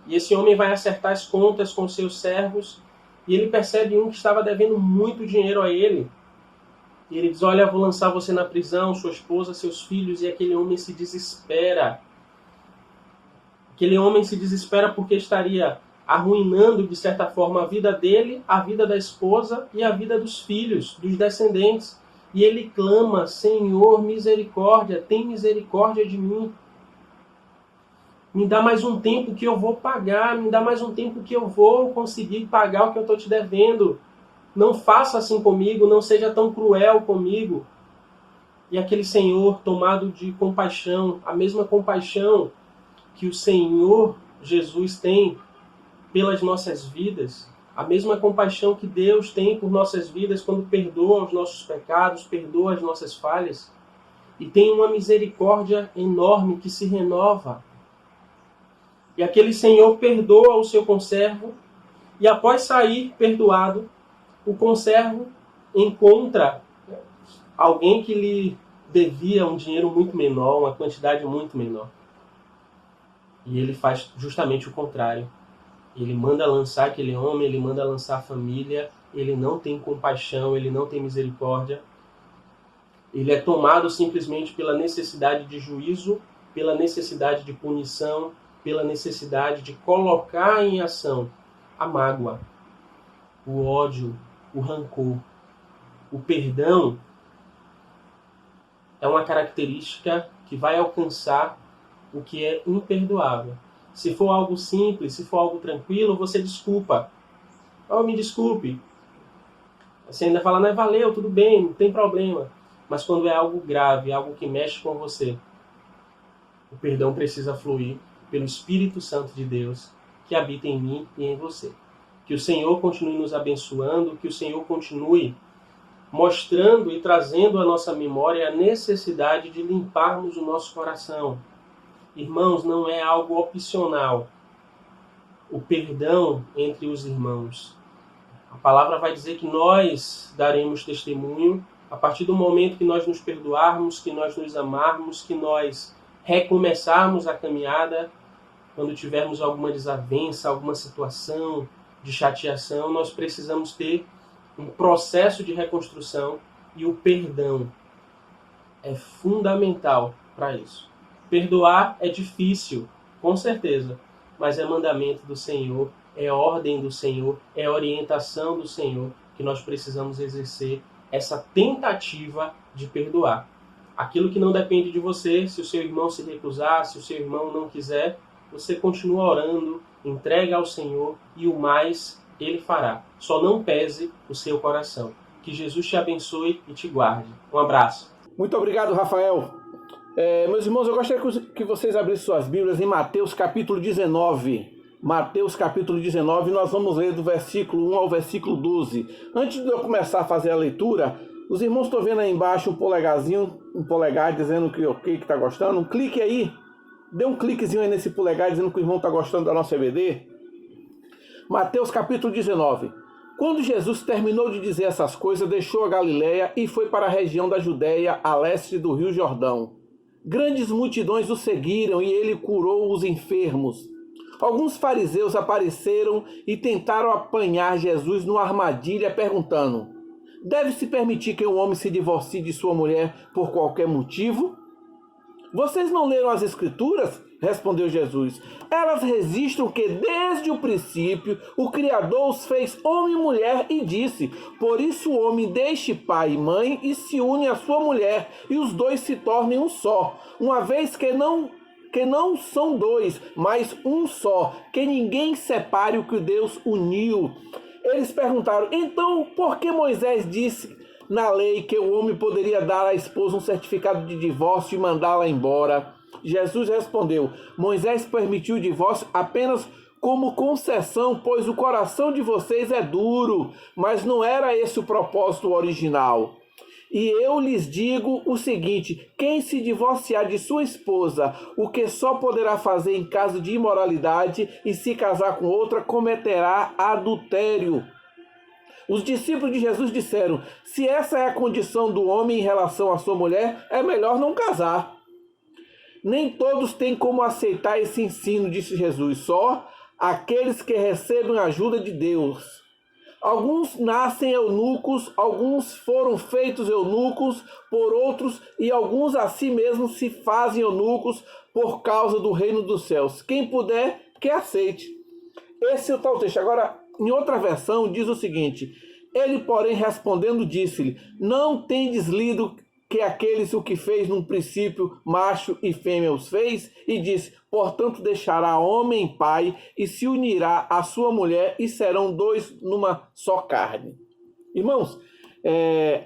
E esse homem vai acertar as contas com seus servos. E ele percebe um que estava devendo muito dinheiro a ele. E ele diz, olha, vou lançar você na prisão, sua esposa, seus filhos. E aquele homem se desespera. Aquele homem se desespera porque estaria arruinando, de certa forma, a vida dele, a vida da esposa e a vida dos filhos, dos descendentes. E ele clama, Senhor, misericórdia, tem misericórdia de mim. Me dá mais um tempo que eu vou pagar, me dá mais um tempo que eu vou conseguir pagar o que eu estou te devendo. Não faça assim comigo, não seja tão cruel comigo. E aquele Senhor tomado de compaixão, a mesma compaixão que o Senhor Jesus tem pelas nossas vidas, a mesma compaixão que Deus tem por nossas vidas quando perdoa os nossos pecados, perdoa as nossas falhas, e tem uma misericórdia enorme que se renova. E aquele senhor perdoa o seu conservo, e após sair perdoado, o conservo encontra alguém que lhe devia um dinheiro muito menor, uma quantidade muito menor. E ele faz justamente o contrário. Ele manda lançar aquele homem, ele manda lançar a família, ele não tem compaixão, ele não tem misericórdia. Ele é tomado simplesmente pela necessidade de juízo, pela necessidade de punição, pela necessidade de colocar em ação a mágoa, o ódio, o rancor. O perdão é uma característica que vai alcançar o que é imperdoável. Se for algo simples, se for algo tranquilo, você desculpa. Oh, me desculpe. Você ainda fala, não, valeu, tudo bem, não tem problema. Mas quando é algo grave, algo que mexe com você, o perdão precisa fluir pelo Espírito Santo de Deus que habita em mim e em você. Que o Senhor continue nos abençoando, que o Senhor continue mostrando e trazendo à nossa memória a necessidade de limparmos o nosso coração. Irmãos, não é algo opcional. O perdão entre os irmãos. A palavra vai dizer que nós daremos testemunho A partir do momento que nós nos perdoarmos, que nós nos amarmos, que nós recomeçarmos a caminhada, quando tivermos alguma desavença, alguma situação de chateação, nós precisamos ter um processo de reconstrução e o perdão é fundamental para isso. Perdoar é difícil, com certeza, mas é mandamento do Senhor, é ordem do Senhor, é orientação do Senhor que nós precisamos exercer essa tentativa de perdoar. Aquilo que não depende de você, se o seu irmão se recusar, se o seu irmão não quiser, você continua orando, entrega ao Senhor e o mais Ele fará. Só não pese o seu coração. Que Jesus te abençoe e te guarde. Um abraço. Muito obrigado, Rafael. Meus irmãos, eu gostaria que vocês abrissem suas Bíblias em Mateus capítulo 19. Mateus capítulo 19, nós vamos ler do versículo 1 ao versículo 12. Antes de eu começar a fazer a leitura, os irmãos estão vendo aí embaixo um polegar dizendo que ok, que está gostando. Um clique aí, dê um cliquezinho aí nesse polegar dizendo que o irmão está gostando da nossa EBD. Mateus capítulo 19. Quando Jesus terminou de dizer essas coisas, deixou a Galileia e foi para a região da Judéia, a leste do rio Jordão. Grandes multidões o seguiram e ele curou os enfermos. Alguns fariseus apareceram e tentaram apanhar Jesus numa armadilha, perguntando: deve-se permitir que um homem se divorcie de sua mulher por qualquer motivo? Vocês não leram as Escrituras? Respondeu Jesus. Elas registram que desde o princípio o Criador os fez homem e mulher e disse: por isso o homem deixe pai e mãe e se une à sua mulher, e os dois se tornem um só, uma vez que não são dois, mas um só, que ninguém separe o que Deus uniu. Eles perguntaram: então por que Moisés disse na lei que o homem poderia dar à esposa um certificado de divórcio e mandá-la embora? Jesus respondeu: Moisés permitiu o divórcio apenas como concessão, pois o coração de vocês é duro, mas não era esse o propósito original. E eu lhes digo o seguinte: quem se divorciar de sua esposa, o que só poderá fazer em caso de imoralidade, e se casar com outra, cometerá adultério. Os discípulos de Jesus disseram: se essa é a condição do homem em relação à sua mulher, é melhor não casar. Nem todos têm como aceitar esse ensino, disse Jesus, só aqueles que recebem a ajuda de Deus. Alguns nascem eunucos, alguns foram feitos eunucos por outros, e alguns a si mesmos se fazem eunucos por causa do reino dos céus. Quem puder, que aceite. Esse é o tal texto. Agora, em outra versão, diz o seguinte: ele, porém, respondendo, disse-lhe: não tendes lido que aqueles o que fez num princípio, macho e fêmea os fez? E disse: portanto deixará homem pai e se unirá à sua mulher, e serão dois numa só carne. Irmãos,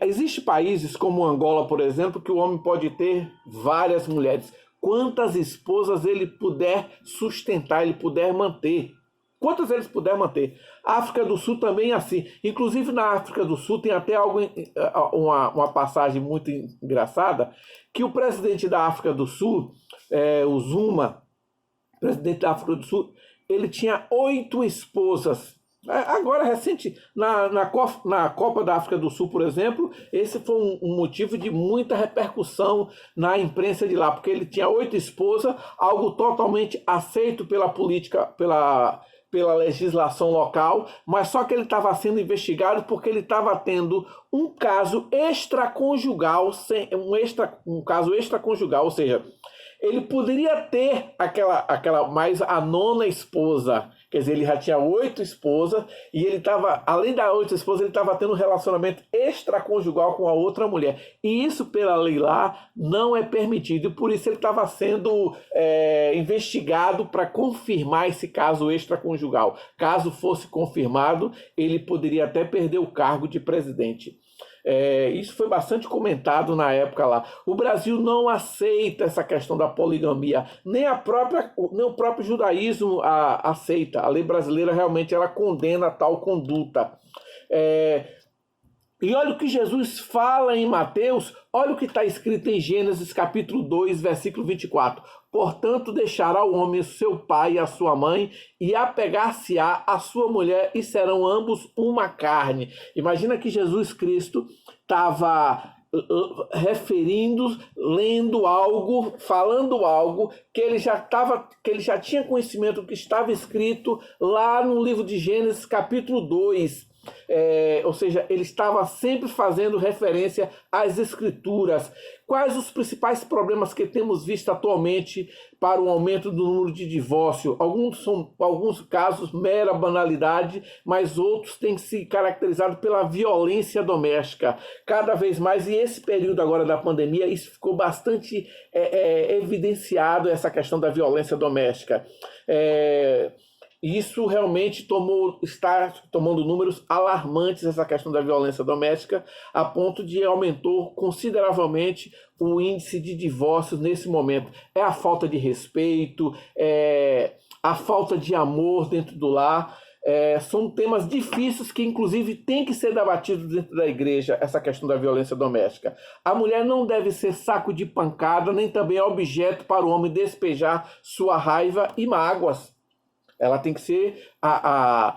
existem países como Angola, por exemplo, que o homem pode ter várias mulheres. Quantas esposas ele puder sustentar, ele puder manter. Quantas eles puder manter. A África do Sul também é assim. Inclusive na África do Sul tem até uma passagem muito engraçada, que o presidente da África do Sul, o Zuma, presidente da África do Sul, ele tinha 8 esposas. Agora, recente, na Copa da África do Sul, por exemplo, esse foi um motivo de muita repercussão na imprensa de lá, porque ele tinha 8 esposas, algo totalmente aceito pela política, pela legislação local, mas só que ele estava sendo investigado porque ele estava tendo um caso extraconjugal, um caso extraconjugal, ou seja, ele poderia ter aquela mais a 9ª esposa, quer dizer, ele já tinha 8 esposas, e ele estava, além das 8 esposas, ele estava tendo um relacionamento extraconjugal com a outra mulher. E isso, pela lei lá, não é permitido. E por isso ele estava sendo investigado para confirmar esse caso extraconjugal. Caso fosse confirmado, ele poderia até perder o cargo de presidente. Isso foi bastante comentado na época lá. O Brasil não aceita essa questão da poligamia, nem o próprio judaísmo aceita. A lei brasileira realmente ela condena tal conduta. E olha o que Jesus fala em Mateus, olha o que está escrito em Gênesis capítulo 2, versículo 24. Portanto, deixará o homem seu pai e a sua mãe, e apegar-se-á a sua mulher, e serão ambos uma carne. Imagina que Jesus Cristo estava referindo, lendo algo, falando algo que ele já tinha conhecimento do que estava escrito lá no livro de Gênesis capítulo 2. Ou seja, ele estava sempre fazendo referência às escrituras. Quais os principais problemas que temos visto atualmente para o aumento do número de divórcio? Alguns casos mera banalidade, mas outros têm se caracterizado pela violência doméstica. Cada vez mais, e esse período agora da pandemia, isso ficou bastante evidenciado, essa questão da violência doméstica. Isso realmente está tomando números alarmantes, essa questão da violência doméstica, a ponto de aumentou consideravelmente o índice de divórcios nesse momento. É a falta de respeito, a falta de amor dentro do lar. São temas difíceis que, inclusive, têm que ser debatidos dentro da igreja, essa questão da violência doméstica. A mulher não deve ser saco de pancada, nem também objeto para o homem despejar sua raiva e mágoas. Ela tem que ser a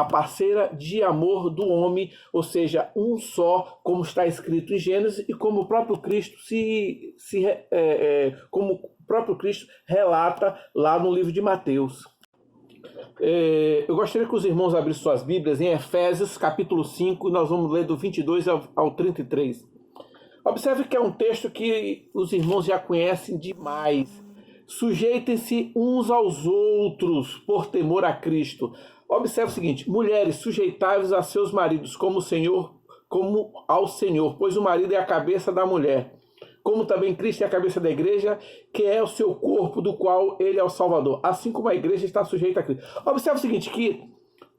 parceira de amor do homem, ou seja, um só, como está escrito em Gênesis e como o próprio Cristo como o próprio Cristo relata lá no livro de Mateus. Eu gostaria que os irmãos abrissem suas Bíblias em Efésios capítulo 5, e nós vamos ler do 22 ao 33. Observe que é um texto que os irmãos já conhecem demais. Sujeitem-se uns aos outros por temor a Cristo. Observe o seguinte: mulheres, sujeitai-vos a seus maridos como ao Senhor, pois o marido é a cabeça da mulher, como também Cristo é a cabeça da igreja, que é o seu corpo, do qual ele é o Salvador, assim como a igreja está sujeita a Cristo. Observe o seguinte, que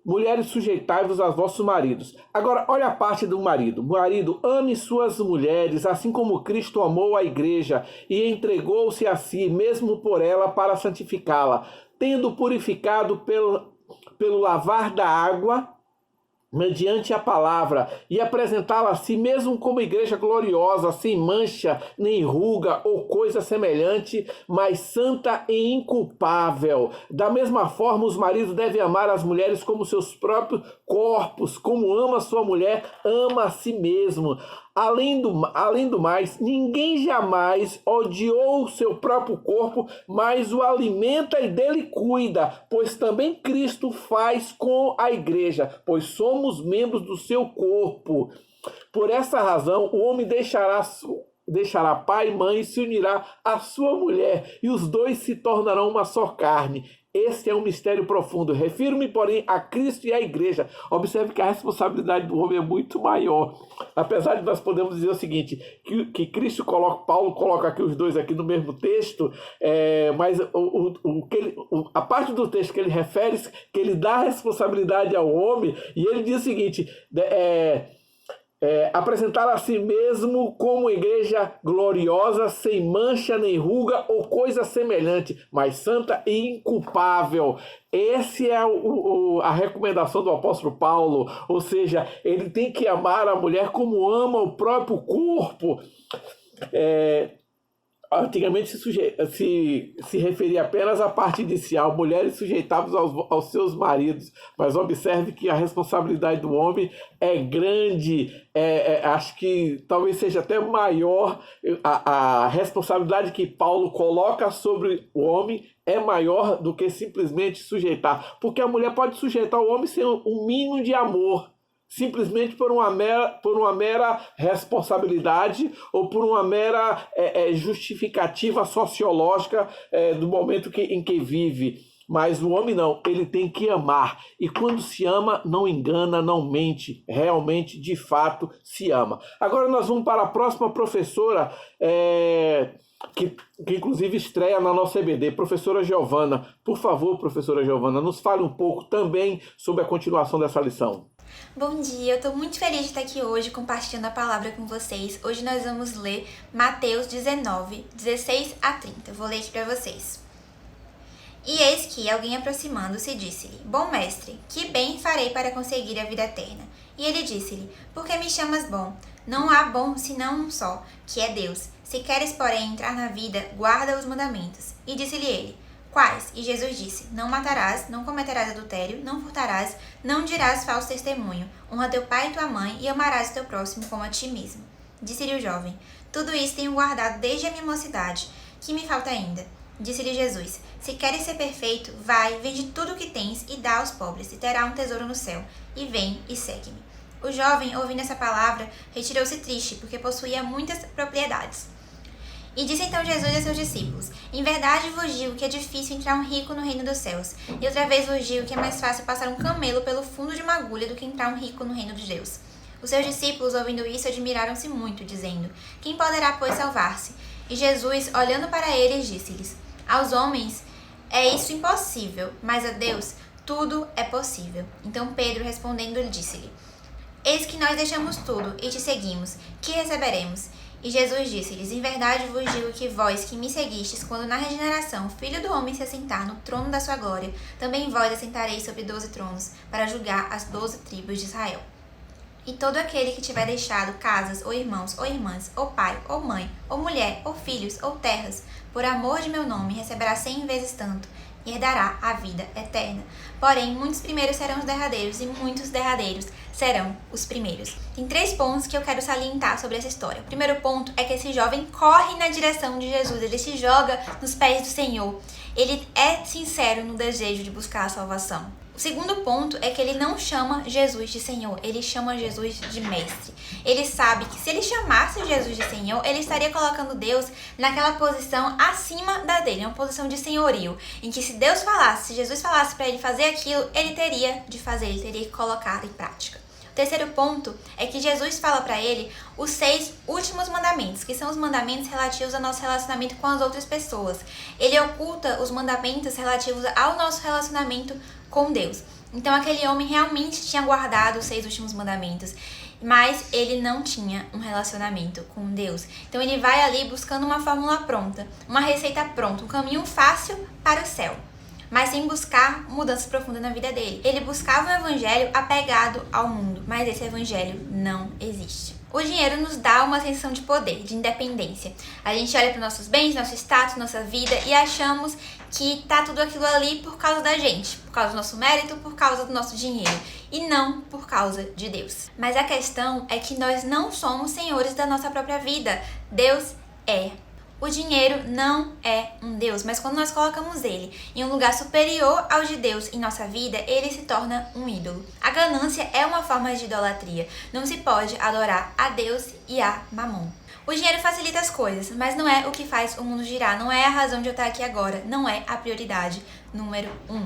mulheres, sujeitai-vos aos vossos maridos. Agora, olha a parte do marido. Marido, ame suas mulheres, assim como Cristo amou a igreja e entregou-se a si mesmo por ela para santificá-la, tendo purificado pelo lavar da água, mediante a palavra, e apresentá-la a si mesmo como igreja gloriosa, sem mancha, nem ruga ou coisa semelhante, mas santa e inculpável. Da mesma forma, os maridos devem amar as mulheres como seus próprios corpos, como ama sua mulher, ama a si mesmo. Além do mais, ninguém jamais odiou o seu próprio corpo, mas o alimenta e dele cuida, pois também Cristo faz com a igreja, pois somos membros do seu corpo. Por essa razão, o homem deixará pai e mãe e se unirá à sua mulher, e os dois se tornarão uma só carne. Esse é um mistério profundo. Refiro-me, porém, a Cristo e à igreja. Observe que a responsabilidade do homem é muito maior. Apesar de nós podermos dizer o seguinte, que Cristo Paulo coloca aqui os dois aqui no mesmo texto, mas a parte do texto que ele refere, que ele dá a responsabilidade ao homem, e ele diz o seguinte, apresentar a si mesmo como igreja gloriosa, sem mancha nem ruga ou coisa semelhante, mas santa e inculpável. Essa é a recomendação do apóstolo Paulo, ou seja, ele tem que amar a mulher como ama o próprio corpo. Antigamente se referia apenas à parte inicial, mulheres sujeitadas aos seus maridos, mas observe que a responsabilidade do homem é grande, acho que talvez seja até maior, a responsabilidade que Paulo coloca sobre o homem é maior do que simplesmente sujeitar, porque a mulher pode sujeitar o homem sem um mínimo de amor, simplesmente por uma mera responsabilidade ou por uma mera justificativa sociológica do momento em que vive. Mas o homem não, ele tem que amar. E quando se ama, não engana, não mente. Realmente, de fato, se ama. Agora nós vamos para a próxima professora, que inclusive estreia na nossa EBD, professora Giovana. Por favor, professora Giovana, nos fale um pouco também sobre a continuação dessa lição. Bom dia, eu estou muito feliz de estar aqui hoje compartilhando a palavra com vocês. Hoje nós vamos ler Mateus 19, 16 a 30. Eu vou ler aqui para vocês. E eis que alguém aproximando-se disse-lhe: Bom mestre, que bem farei para conseguir a vida eterna? E ele disse-lhe: Por que me chamas bom? Não há bom senão um só, que é Deus. Se queres, porém, entrar na vida, guarda os mandamentos. E disse-lhe ele: Quais? E Jesus disse: Não matarás, não cometerás adultério, não furtarás, não dirás falso testemunho, honra teu pai e tua mãe, e amarás o teu próximo como a ti mesmo. Disse-lhe o jovem: Tudo isso tenho guardado desde a minha mocidade. Que me falta ainda? Disse-lhe Jesus: Se queres ser perfeito, vai, vende tudo o que tens e dá aos pobres, e terá um tesouro no céu. E vem e segue-me. O jovem, ouvindo essa palavra, retirou-se triste, porque possuía muitas propriedades. E disse então Jesus a seus discípulos: Em verdade vos digo que é difícil entrar um rico no reino dos céus. E outra vez vos digo que é mais fácil passar um camelo pelo fundo de uma agulha do que entrar um rico no reino de Deus. Os seus discípulos, ouvindo isso, admiraram-se muito, dizendo: Quem poderá, pois, salvar-se? E Jesus, olhando para eles, disse-lhes: Aos homens é isso impossível, mas a Deus tudo é possível. Então Pedro, respondendo, disse-lhe: Eis que nós deixamos tudo e te seguimos. Que receberemos? E Jesus disse-lhes: Em verdade vos digo que vós que me seguistes, quando na regeneração o Filho do Homem se assentar no trono da sua glória, também vós assentareis sobre 12 tronos, para julgar as 12 tribos de Israel. E todo aquele que tiver deixado casas, ou irmãos, ou irmãs, ou pai, ou mãe, ou mulher, ou filhos, ou terras, por amor de meu nome, receberá 100 vezes tanto, e herdará a vida eterna. Porém, muitos primeiros serão os derradeiros, e muitos derradeiros serão os primeiros. Tem 3 pontos que eu quero salientar sobre essa história. O primeiro ponto é que esse jovem corre na direção de Jesus, ele se joga nos pés do Senhor. Ele é sincero no desejo de buscar a salvação. O segundo ponto é que ele não chama Jesus de Senhor, ele chama Jesus de Mestre. Ele sabe que se ele chamasse Jesus de Senhor, ele estaria colocando Deus naquela posição acima da dele, uma posição de senhorio, em que se Deus falasse, se Jesus falasse para ele fazer aquilo, ele teria de fazer, ele teria que colocar em prática. O terceiro ponto é que Jesus fala para ele os 6 últimos mandamentos, que são os mandamentos relativos ao nosso relacionamento com as outras pessoas. Ele oculta os mandamentos relativos ao nosso relacionamento com Deus. Então aquele homem realmente tinha guardado os 6 últimos mandamentos, mas ele não tinha um relacionamento com Deus. Então ele vai ali buscando uma fórmula pronta, uma receita pronta, um caminho fácil para o céu, mas sem buscar mudança profunda na vida dele. Ele buscava um evangelho apegado ao mundo, mas esse evangelho não existe. O dinheiro nos dá uma sensação de poder, de independência. A gente olha para nossos bens, nosso status, nossa vida e achamos que tá tudo aquilo ali por causa da gente, por causa do nosso mérito, por causa do nosso dinheiro e não por causa de Deus. Mas a questão é que nós não somos senhores da nossa própria vida. Deus é. O dinheiro não é um Deus, mas quando nós colocamos ele em um lugar superior ao de Deus em nossa vida, ele se torna um ídolo. A ganância é uma forma de idolatria. Não se pode adorar a Deus e a Mamon. O dinheiro facilita as coisas, mas não é o que faz o mundo girar, não é a razão de eu estar aqui agora, não é a prioridade número 1.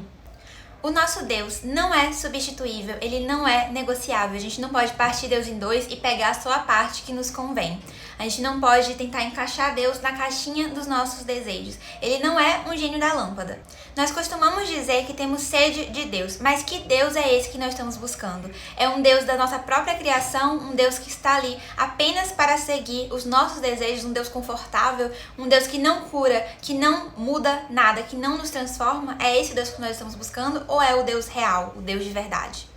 O nosso Deus não é substituível, ele não é negociável. A gente não pode partir Deus em 2 e pegar só a parte que nos convém. A gente não pode tentar encaixar Deus na caixinha dos nossos desejos. Ele não é um gênio da lâmpada. Nós costumamos dizer que temos sede de Deus, mas que Deus é esse que nós estamos buscando? É um Deus da nossa própria criação, um Deus que está ali apenas para seguir os nossos desejos, um Deus confortável, um Deus que não cura, que não muda nada, que não nos transforma? É esse Deus que nós estamos buscando ou é o Deus real, o Deus de verdade?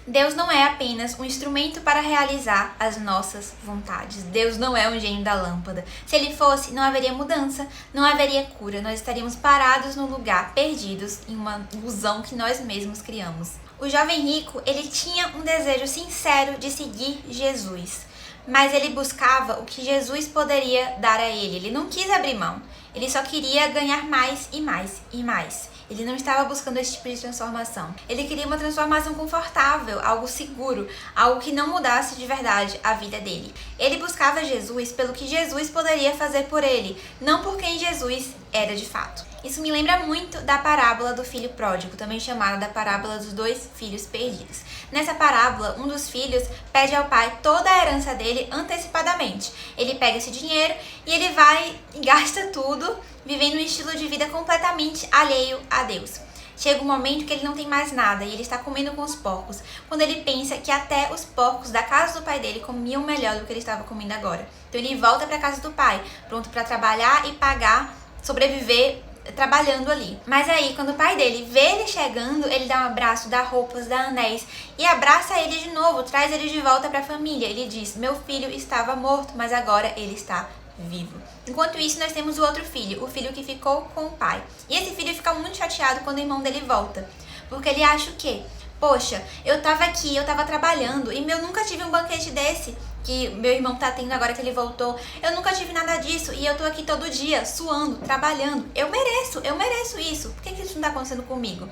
Deus não é apenas um instrumento para realizar as nossas vontades. Deus não é um gênio da lâmpada. Se ele fosse, não haveria mudança, não haveria cura. Nós estaríamos parados no lugar, perdidos em uma ilusão que nós mesmos criamos. O jovem rico, ele tinha um desejo sincero de seguir Jesus, mas ele buscava o que Jesus poderia dar a ele. Ele não quis abrir mão. Ele só queria ganhar mais e mais e mais. Ele não estava buscando esse tipo de transformação. Ele queria uma transformação confortável, algo seguro, algo que não mudasse de verdade a vida dele. Ele buscava Jesus pelo que Jesus poderia fazer por ele, não por quem Jesus era de fato. Isso me lembra muito da parábola do filho pródigo, também chamada da parábola dos 2 filhos perdidos. Nessa parábola, um dos filhos pede ao pai toda a herança dele antecipadamente. Ele pega esse dinheiro e ele vai e gasta tudo, vivendo um estilo de vida completamente alheio a Deus. Chega um momento que ele não tem mais nada e ele está comendo com os porcos, quando ele pensa que até os porcos da casa do pai dele comiam melhor do que ele estava comendo agora. Então ele volta para a casa do pai, pronto para trabalhar e pagar, sobreviver trabalhando ali. Mas aí, quando o pai dele vê ele chegando, ele dá um abraço, dá roupas, dá anéis e abraça ele de novo, traz ele de volta para a família. Ele diz: meu filho estava morto, mas agora ele está vivo. Enquanto isso, nós temos o outro filho, o filho que ficou com o pai. E esse filho fica muito chateado quando o irmão dele volta, porque ele acha o quê? Poxa, eu tava aqui, eu tava trabalhando e eu nunca tive um banquete desse que meu irmão tá tendo agora que ele voltou. Eu nunca tive nada disso e eu tô aqui todo dia, suando, trabalhando. Eu mereço isso. Por que isso não tá acontecendo comigo?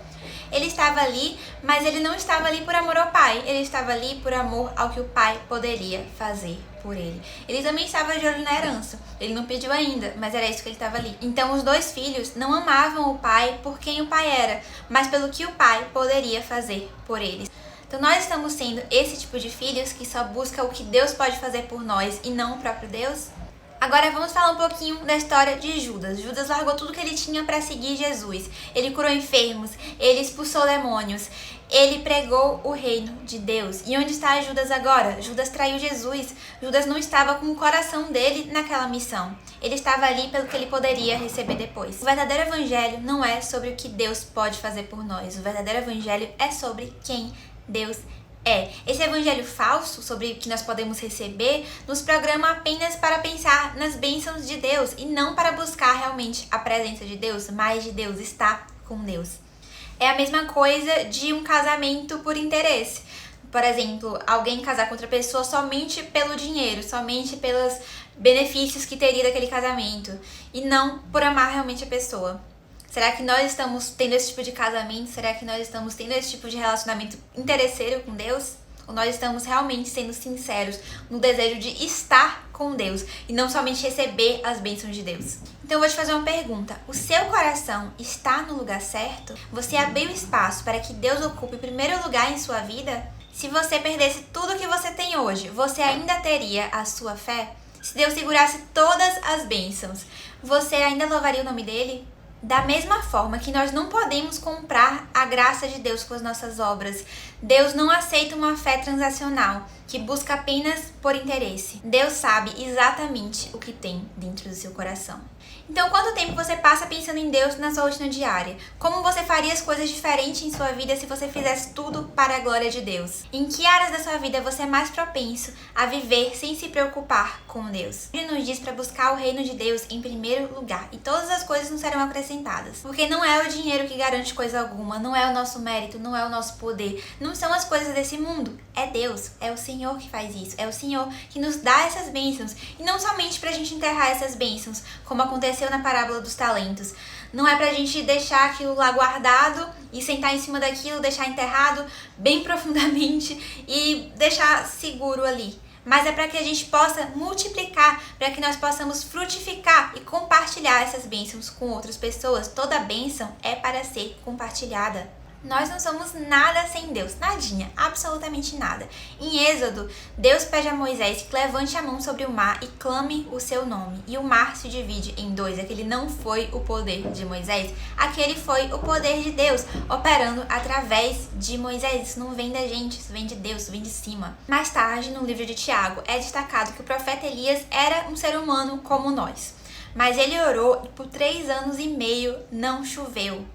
Ele estava ali, mas ele não estava ali por amor ao pai. Ele estava ali por amor ao que o pai poderia fazer por ele. Ele também estava de olho na herança. Ele não pediu ainda, mas era isso que ele estava ali. Então os dois filhos não amavam o pai por quem o pai era, mas pelo que o pai poderia fazer por eles. Então nós estamos sendo esse tipo de filhos que só busca o que Deus pode fazer por nós e não o próprio Deus? Agora vamos falar um pouquinho da história de Judas. Judas largou tudo que ele tinha para seguir Jesus. Ele curou enfermos, ele expulsou demônios, ele pregou o reino de Deus. E onde está Judas agora? Judas traiu Jesus. Judas não estava com o coração dele naquela missão. Ele estava ali pelo que ele poderia receber depois. O verdadeiro evangelho não é sobre o que Deus pode fazer por nós. O verdadeiro evangelho é sobre quem Deus é. Esse evangelho falso sobre o que nós podemos receber nos programa apenas para pensar nas bênçãos de Deus e não para buscar realmente a presença de Deus, mas de Deus, estar com Deus. É a mesma coisa de um casamento por interesse. Por exemplo, alguém casar com outra pessoa somente pelo dinheiro, somente pelos benefícios que teria daquele casamento e não por amar realmente a pessoa. Será que nós estamos tendo esse tipo de casamento? Será que nós estamos tendo esse tipo de relacionamento interesseiro com Deus? Ou nós estamos realmente sendo sinceros no desejo de estar com Deus e não somente receber as bênçãos de Deus? Então eu vou te fazer uma pergunta. O seu coração está no lugar certo? Você abriu espaço para que Deus ocupe o primeiro lugar em sua vida? Se você perdesse tudo que você tem hoje, você ainda teria a sua fé? Se Deus segurasse todas as bênçãos, você ainda louvaria o nome dele? Da mesma forma que nós não podemos comprar a graça de Deus com as nossas obras, Deus não aceita uma fé transacional que busca apenas por interesse. Deus sabe exatamente o que tem dentro do seu coração. Então, quanto tempo você passa pensando em Deus na sua rotina diária? Como você faria as coisas diferentes em sua vida se você fizesse tudo para a glória de Deus? Em que áreas da sua vida você é mais propenso a viver sem se preocupar com Deus? Ele nos diz para buscar o reino de Deus em primeiro lugar e todas as coisas nos serão acrescentadas. Porque não é o dinheiro que garante coisa alguma, não é o nosso mérito, não é o nosso poder, não são as coisas desse mundo. É Deus, é o Senhor que faz isso, é o Senhor que nos dá essas bênçãos. E não somente para a gente enterrar essas bênçãos, como aconteceu na parábola dos talentos. Não é pra gente deixar aquilo lá guardado e sentar em cima daquilo, deixar enterrado bem profundamente e deixar seguro ali. Mas é para que a gente possa multiplicar, para que nós possamos frutificar e compartilhar essas bênçãos com outras pessoas. Toda bênção é para ser compartilhada. Nós não somos nada sem Deus, nadinha, absolutamente nada. Em Êxodo, Deus pede a Moisés que levante a mão sobre o mar e clame o seu nome. E o mar se divide em dois. Aquele não foi o poder de Moisés, aquele foi o poder de Deus, operando através de Moisés. Isso não vem da gente, isso vem de Deus, isso vem de cima. Mais tarde, no livro de Tiago, é destacado que o profeta Elias era um ser humano como nós. Mas ele orou e por 3 anos e meio não choveu.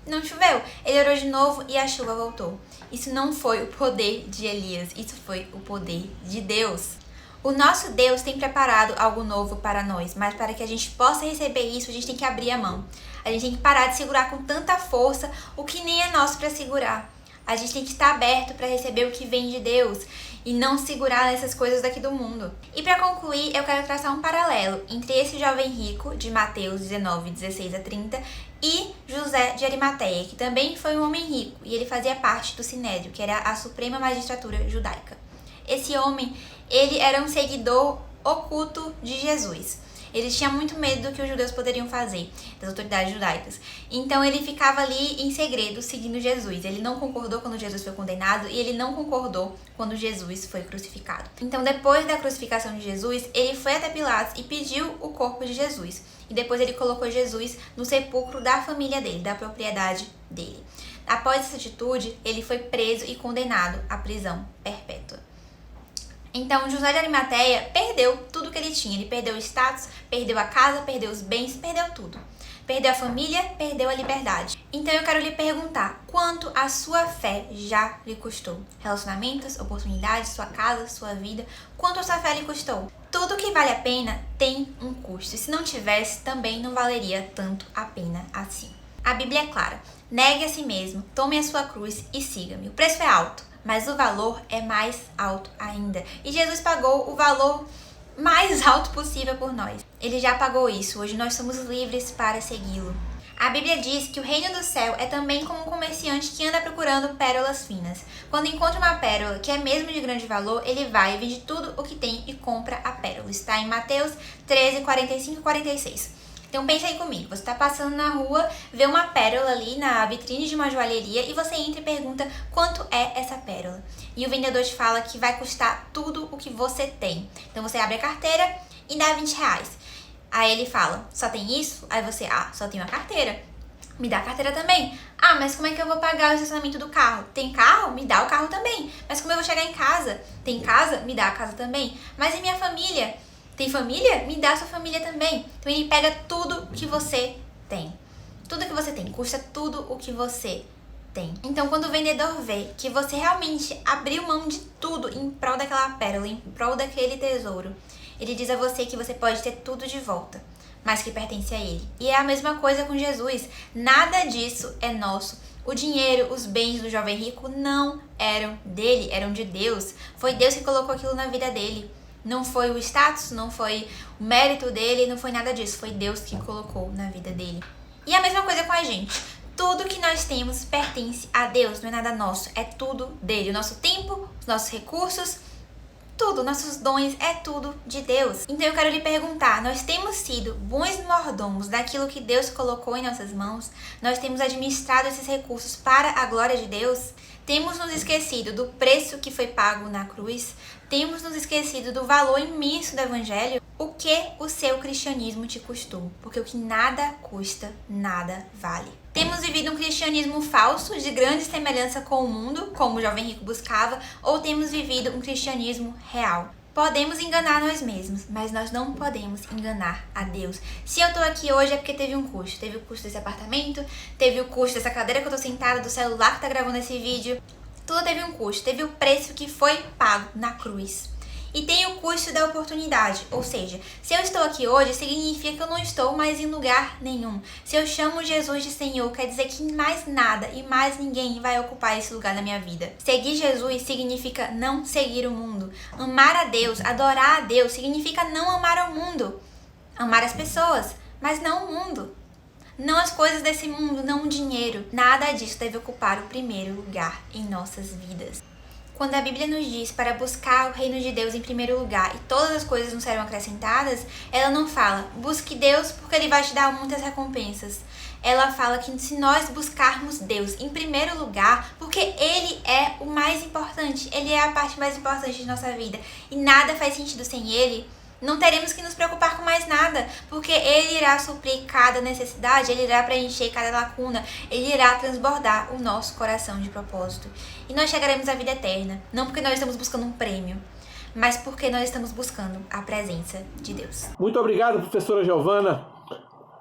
Não choveu. Ele orou de novo e a chuva voltou. Isso não foi o poder de Elias, isso foi o poder de Deus. O nosso Deus tem preparado algo novo para nós, mas para que a gente possa receber isso, a gente tem que abrir a mão. A gente tem que parar de segurar com tanta força o que nem é nosso para segurar. A gente tem que estar aberto para receber o que vem de Deus e não segurar nessas coisas daqui do mundo. E para concluir, eu quero traçar um paralelo entre esse jovem rico de Mateus 19, 16 a 30 e José de Arimateia, que também foi um homem rico e ele fazia parte do Sinédrio, que era a suprema magistratura judaica. Esse homem, ele era um seguidor oculto de Jesus. Ele tinha muito medo do que os judeus poderiam fazer, das autoridades judaicas. Então ele ficava ali em segredo, seguindo Jesus. Ele não concordou quando Jesus foi condenado e ele não concordou quando Jesus foi crucificado. Então depois da crucificação de Jesus, ele foi até Pilatos e pediu o corpo de Jesus. E depois ele colocou Jesus no sepulcro da família dele, da propriedade dele. Após essa atitude, ele foi preso e condenado à prisão perpétua. Então, José de Arimateia perdeu tudo que ele tinha. Ele perdeu o status, perdeu a casa, perdeu os bens, perdeu tudo. Perdeu a família, perdeu a liberdade. Então eu quero lhe perguntar, quanto a sua fé já lhe custou? Relacionamentos, oportunidades, sua casa, sua vida, quanto a sua fé lhe custou? Tudo que vale a pena tem um custo, e se não tivesse, também não valeria tanto a pena assim. A Bíblia é clara, negue a si mesmo, tome a sua cruz e siga-me. O preço é alto, mas o valor é mais alto ainda. E Jesus pagou o valor mais alto possível por nós. Ele já pagou isso, hoje nós somos livres para segui-lo. A Bíblia diz que o reino do céu é também como um comerciante que anda procurando pérolas finas. Quando encontra uma pérola que é mesmo de grande valor, ele vai, vende tudo o que tem e compra a pérola. Está em Mateus 13, 45 e 46. Então pensa aí comigo, você está passando na rua, vê uma pérola ali na vitrine de uma joalheria e você entra e pergunta quanto é essa pérola. E o vendedor te fala que vai custar tudo o que você tem. Então você abre a carteira e dá R$20. Aí ele fala, só tem isso? Aí você, só tem uma carteira. Me dá a carteira também. Mas como é que eu vou pagar o estacionamento do carro? Tem carro? Me dá o carro também. Mas como eu vou chegar em casa? Tem casa? Me dá a casa também. Mas e minha família? Tem família? Me dá a sua família também. Então ele pega tudo que você tem. Tudo que você tem, custa tudo o que você tem. Então quando o vendedor vê que você realmente abriu mão de tudo em prol daquela pérola, em prol daquele tesouro, ele diz a você que você pode ter tudo de volta, mas que pertence a ele. E é a mesma coisa com Jesus. Nada disso é nosso. O dinheiro, os bens do jovem rico não eram dele, eram de Deus. Foi Deus que colocou aquilo na vida dele. Não foi o status, não foi o mérito dele, não foi nada disso. Foi Deus que colocou na vida dele. E a mesma coisa com a gente. Tudo que nós temos pertence a Deus, não é nada nosso. É tudo dele. O nosso tempo, os nossos recursos, tudo, nossos dons, é tudo de Deus. Então eu quero lhe perguntar, nós temos sido bons mordomos daquilo que Deus colocou em nossas mãos? Nós temos administrado esses recursos para a glória de Deus? Temos nos esquecido do preço que foi pago na cruz? Temos nos esquecido do valor imenso do Evangelho? O que o seu cristianismo te custou? Porque o que nada custa, nada vale. Temos vivido um cristianismo falso, de grande semelhança com o mundo, como o jovem rico buscava, ou temos vivido um cristianismo real? Podemos enganar nós mesmos, mas nós não podemos enganar a Deus. Se eu tô aqui hoje é porque teve um custo. Teve o custo desse apartamento, teve o custo dessa cadeira que eu tô sentada, do celular que tá gravando esse vídeo. Tudo teve um custo, teve o preço que foi pago na cruz. E tem o custo da oportunidade, ou seja, se eu estou aqui hoje, significa que eu não estou mais em lugar nenhum. Se eu chamo Jesus de Senhor, quer dizer que mais nada e mais ninguém vai ocupar esse lugar na minha vida. Seguir Jesus significa não seguir o mundo. Amar a Deus, adorar a Deus, significa não amar o mundo. Amar as pessoas, mas não o mundo. Não as coisas desse mundo, não o dinheiro. Nada disso deve ocupar o primeiro lugar em nossas vidas. Quando a Bíblia nos diz para buscar o reino de Deus em primeiro lugar e todas as coisas nos serão acrescentadas, ela não fala, busque Deus porque Ele vai te dar muitas recompensas. Ela fala que se nós buscarmos Deus em primeiro lugar, porque Ele é o mais importante, Ele é a parte mais importante de nossa vida e nada faz sentido sem Ele, não teremos que nos preocupar com mais nada, porque Ele irá suprir cada necessidade, Ele irá preencher cada lacuna, Ele irá transbordar o nosso coração de propósito. E nós chegaremos à vida eterna, não porque nós estamos buscando um prêmio, mas porque nós estamos buscando a presença de Deus. Muito obrigado, professora Giovana.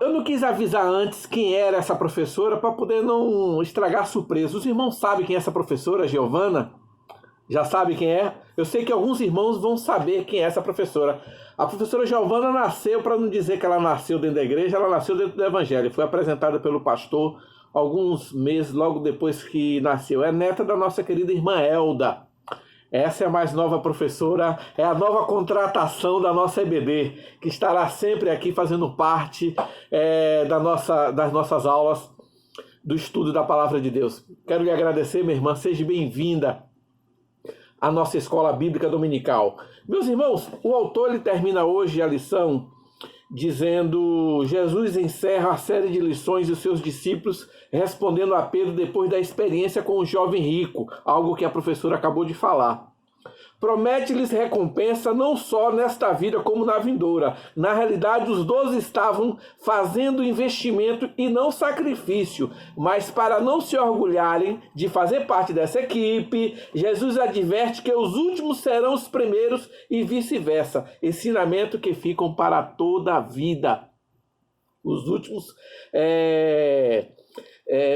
Eu não quis avisar antes quem era essa professora para poder não estragar a surpresa. Os irmãos sabem quem é essa professora, Giovana? Já sabe quem é? Eu sei que alguns irmãos vão saber quem é essa professora. A professora Giovana nasceu, para não dizer que ela nasceu dentro da igreja, ela nasceu dentro do evangelho. Foi apresentada pelo pastor alguns meses logo depois que nasceu. É neta da nossa querida irmã Elda. Essa é a mais nova professora, é a nova contratação da nossa EBD, que estará sempre aqui fazendo parte das nossas aulas do estudo da Palavra de Deus. Quero lhe agradecer, minha irmã, seja bem-vinda à nossa escola bíblica dominical. Meus irmãos, o autor ele termina hoje a lição dizendo: Jesus encerra a série de lições e os seus discípulos respondendo a Pedro depois da experiência com o jovem rico, algo que a professora acabou de falar. Promete-lhes recompensa não só nesta vida como na vindoura. Na realidade, os 12 estavam fazendo investimento e não sacrifício, mas para não se orgulharem de fazer parte dessa equipe, Jesus adverte que os últimos serão os primeiros e vice-versa. Ensinamento que ficam para toda a vida. Os últimos,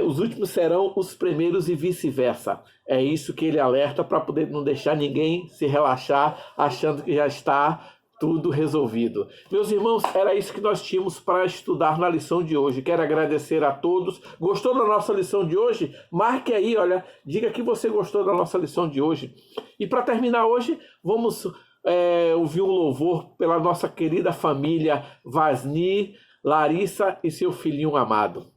os últimos serão os primeiros e vice-versa. É isso que ele alerta para poder não deixar ninguém se relaxar achando que já está tudo resolvido. Meus irmãos, era isso que nós tínhamos para estudar na lição de hoje. Quero agradecer a todos. Gostou da nossa lição de hoje? Marque aí, olha, diga que você gostou da nossa lição de hoje. E para terminar hoje, vamos ouvir um louvor pela nossa querida família Vasni, Larissa e seu filhinho amado.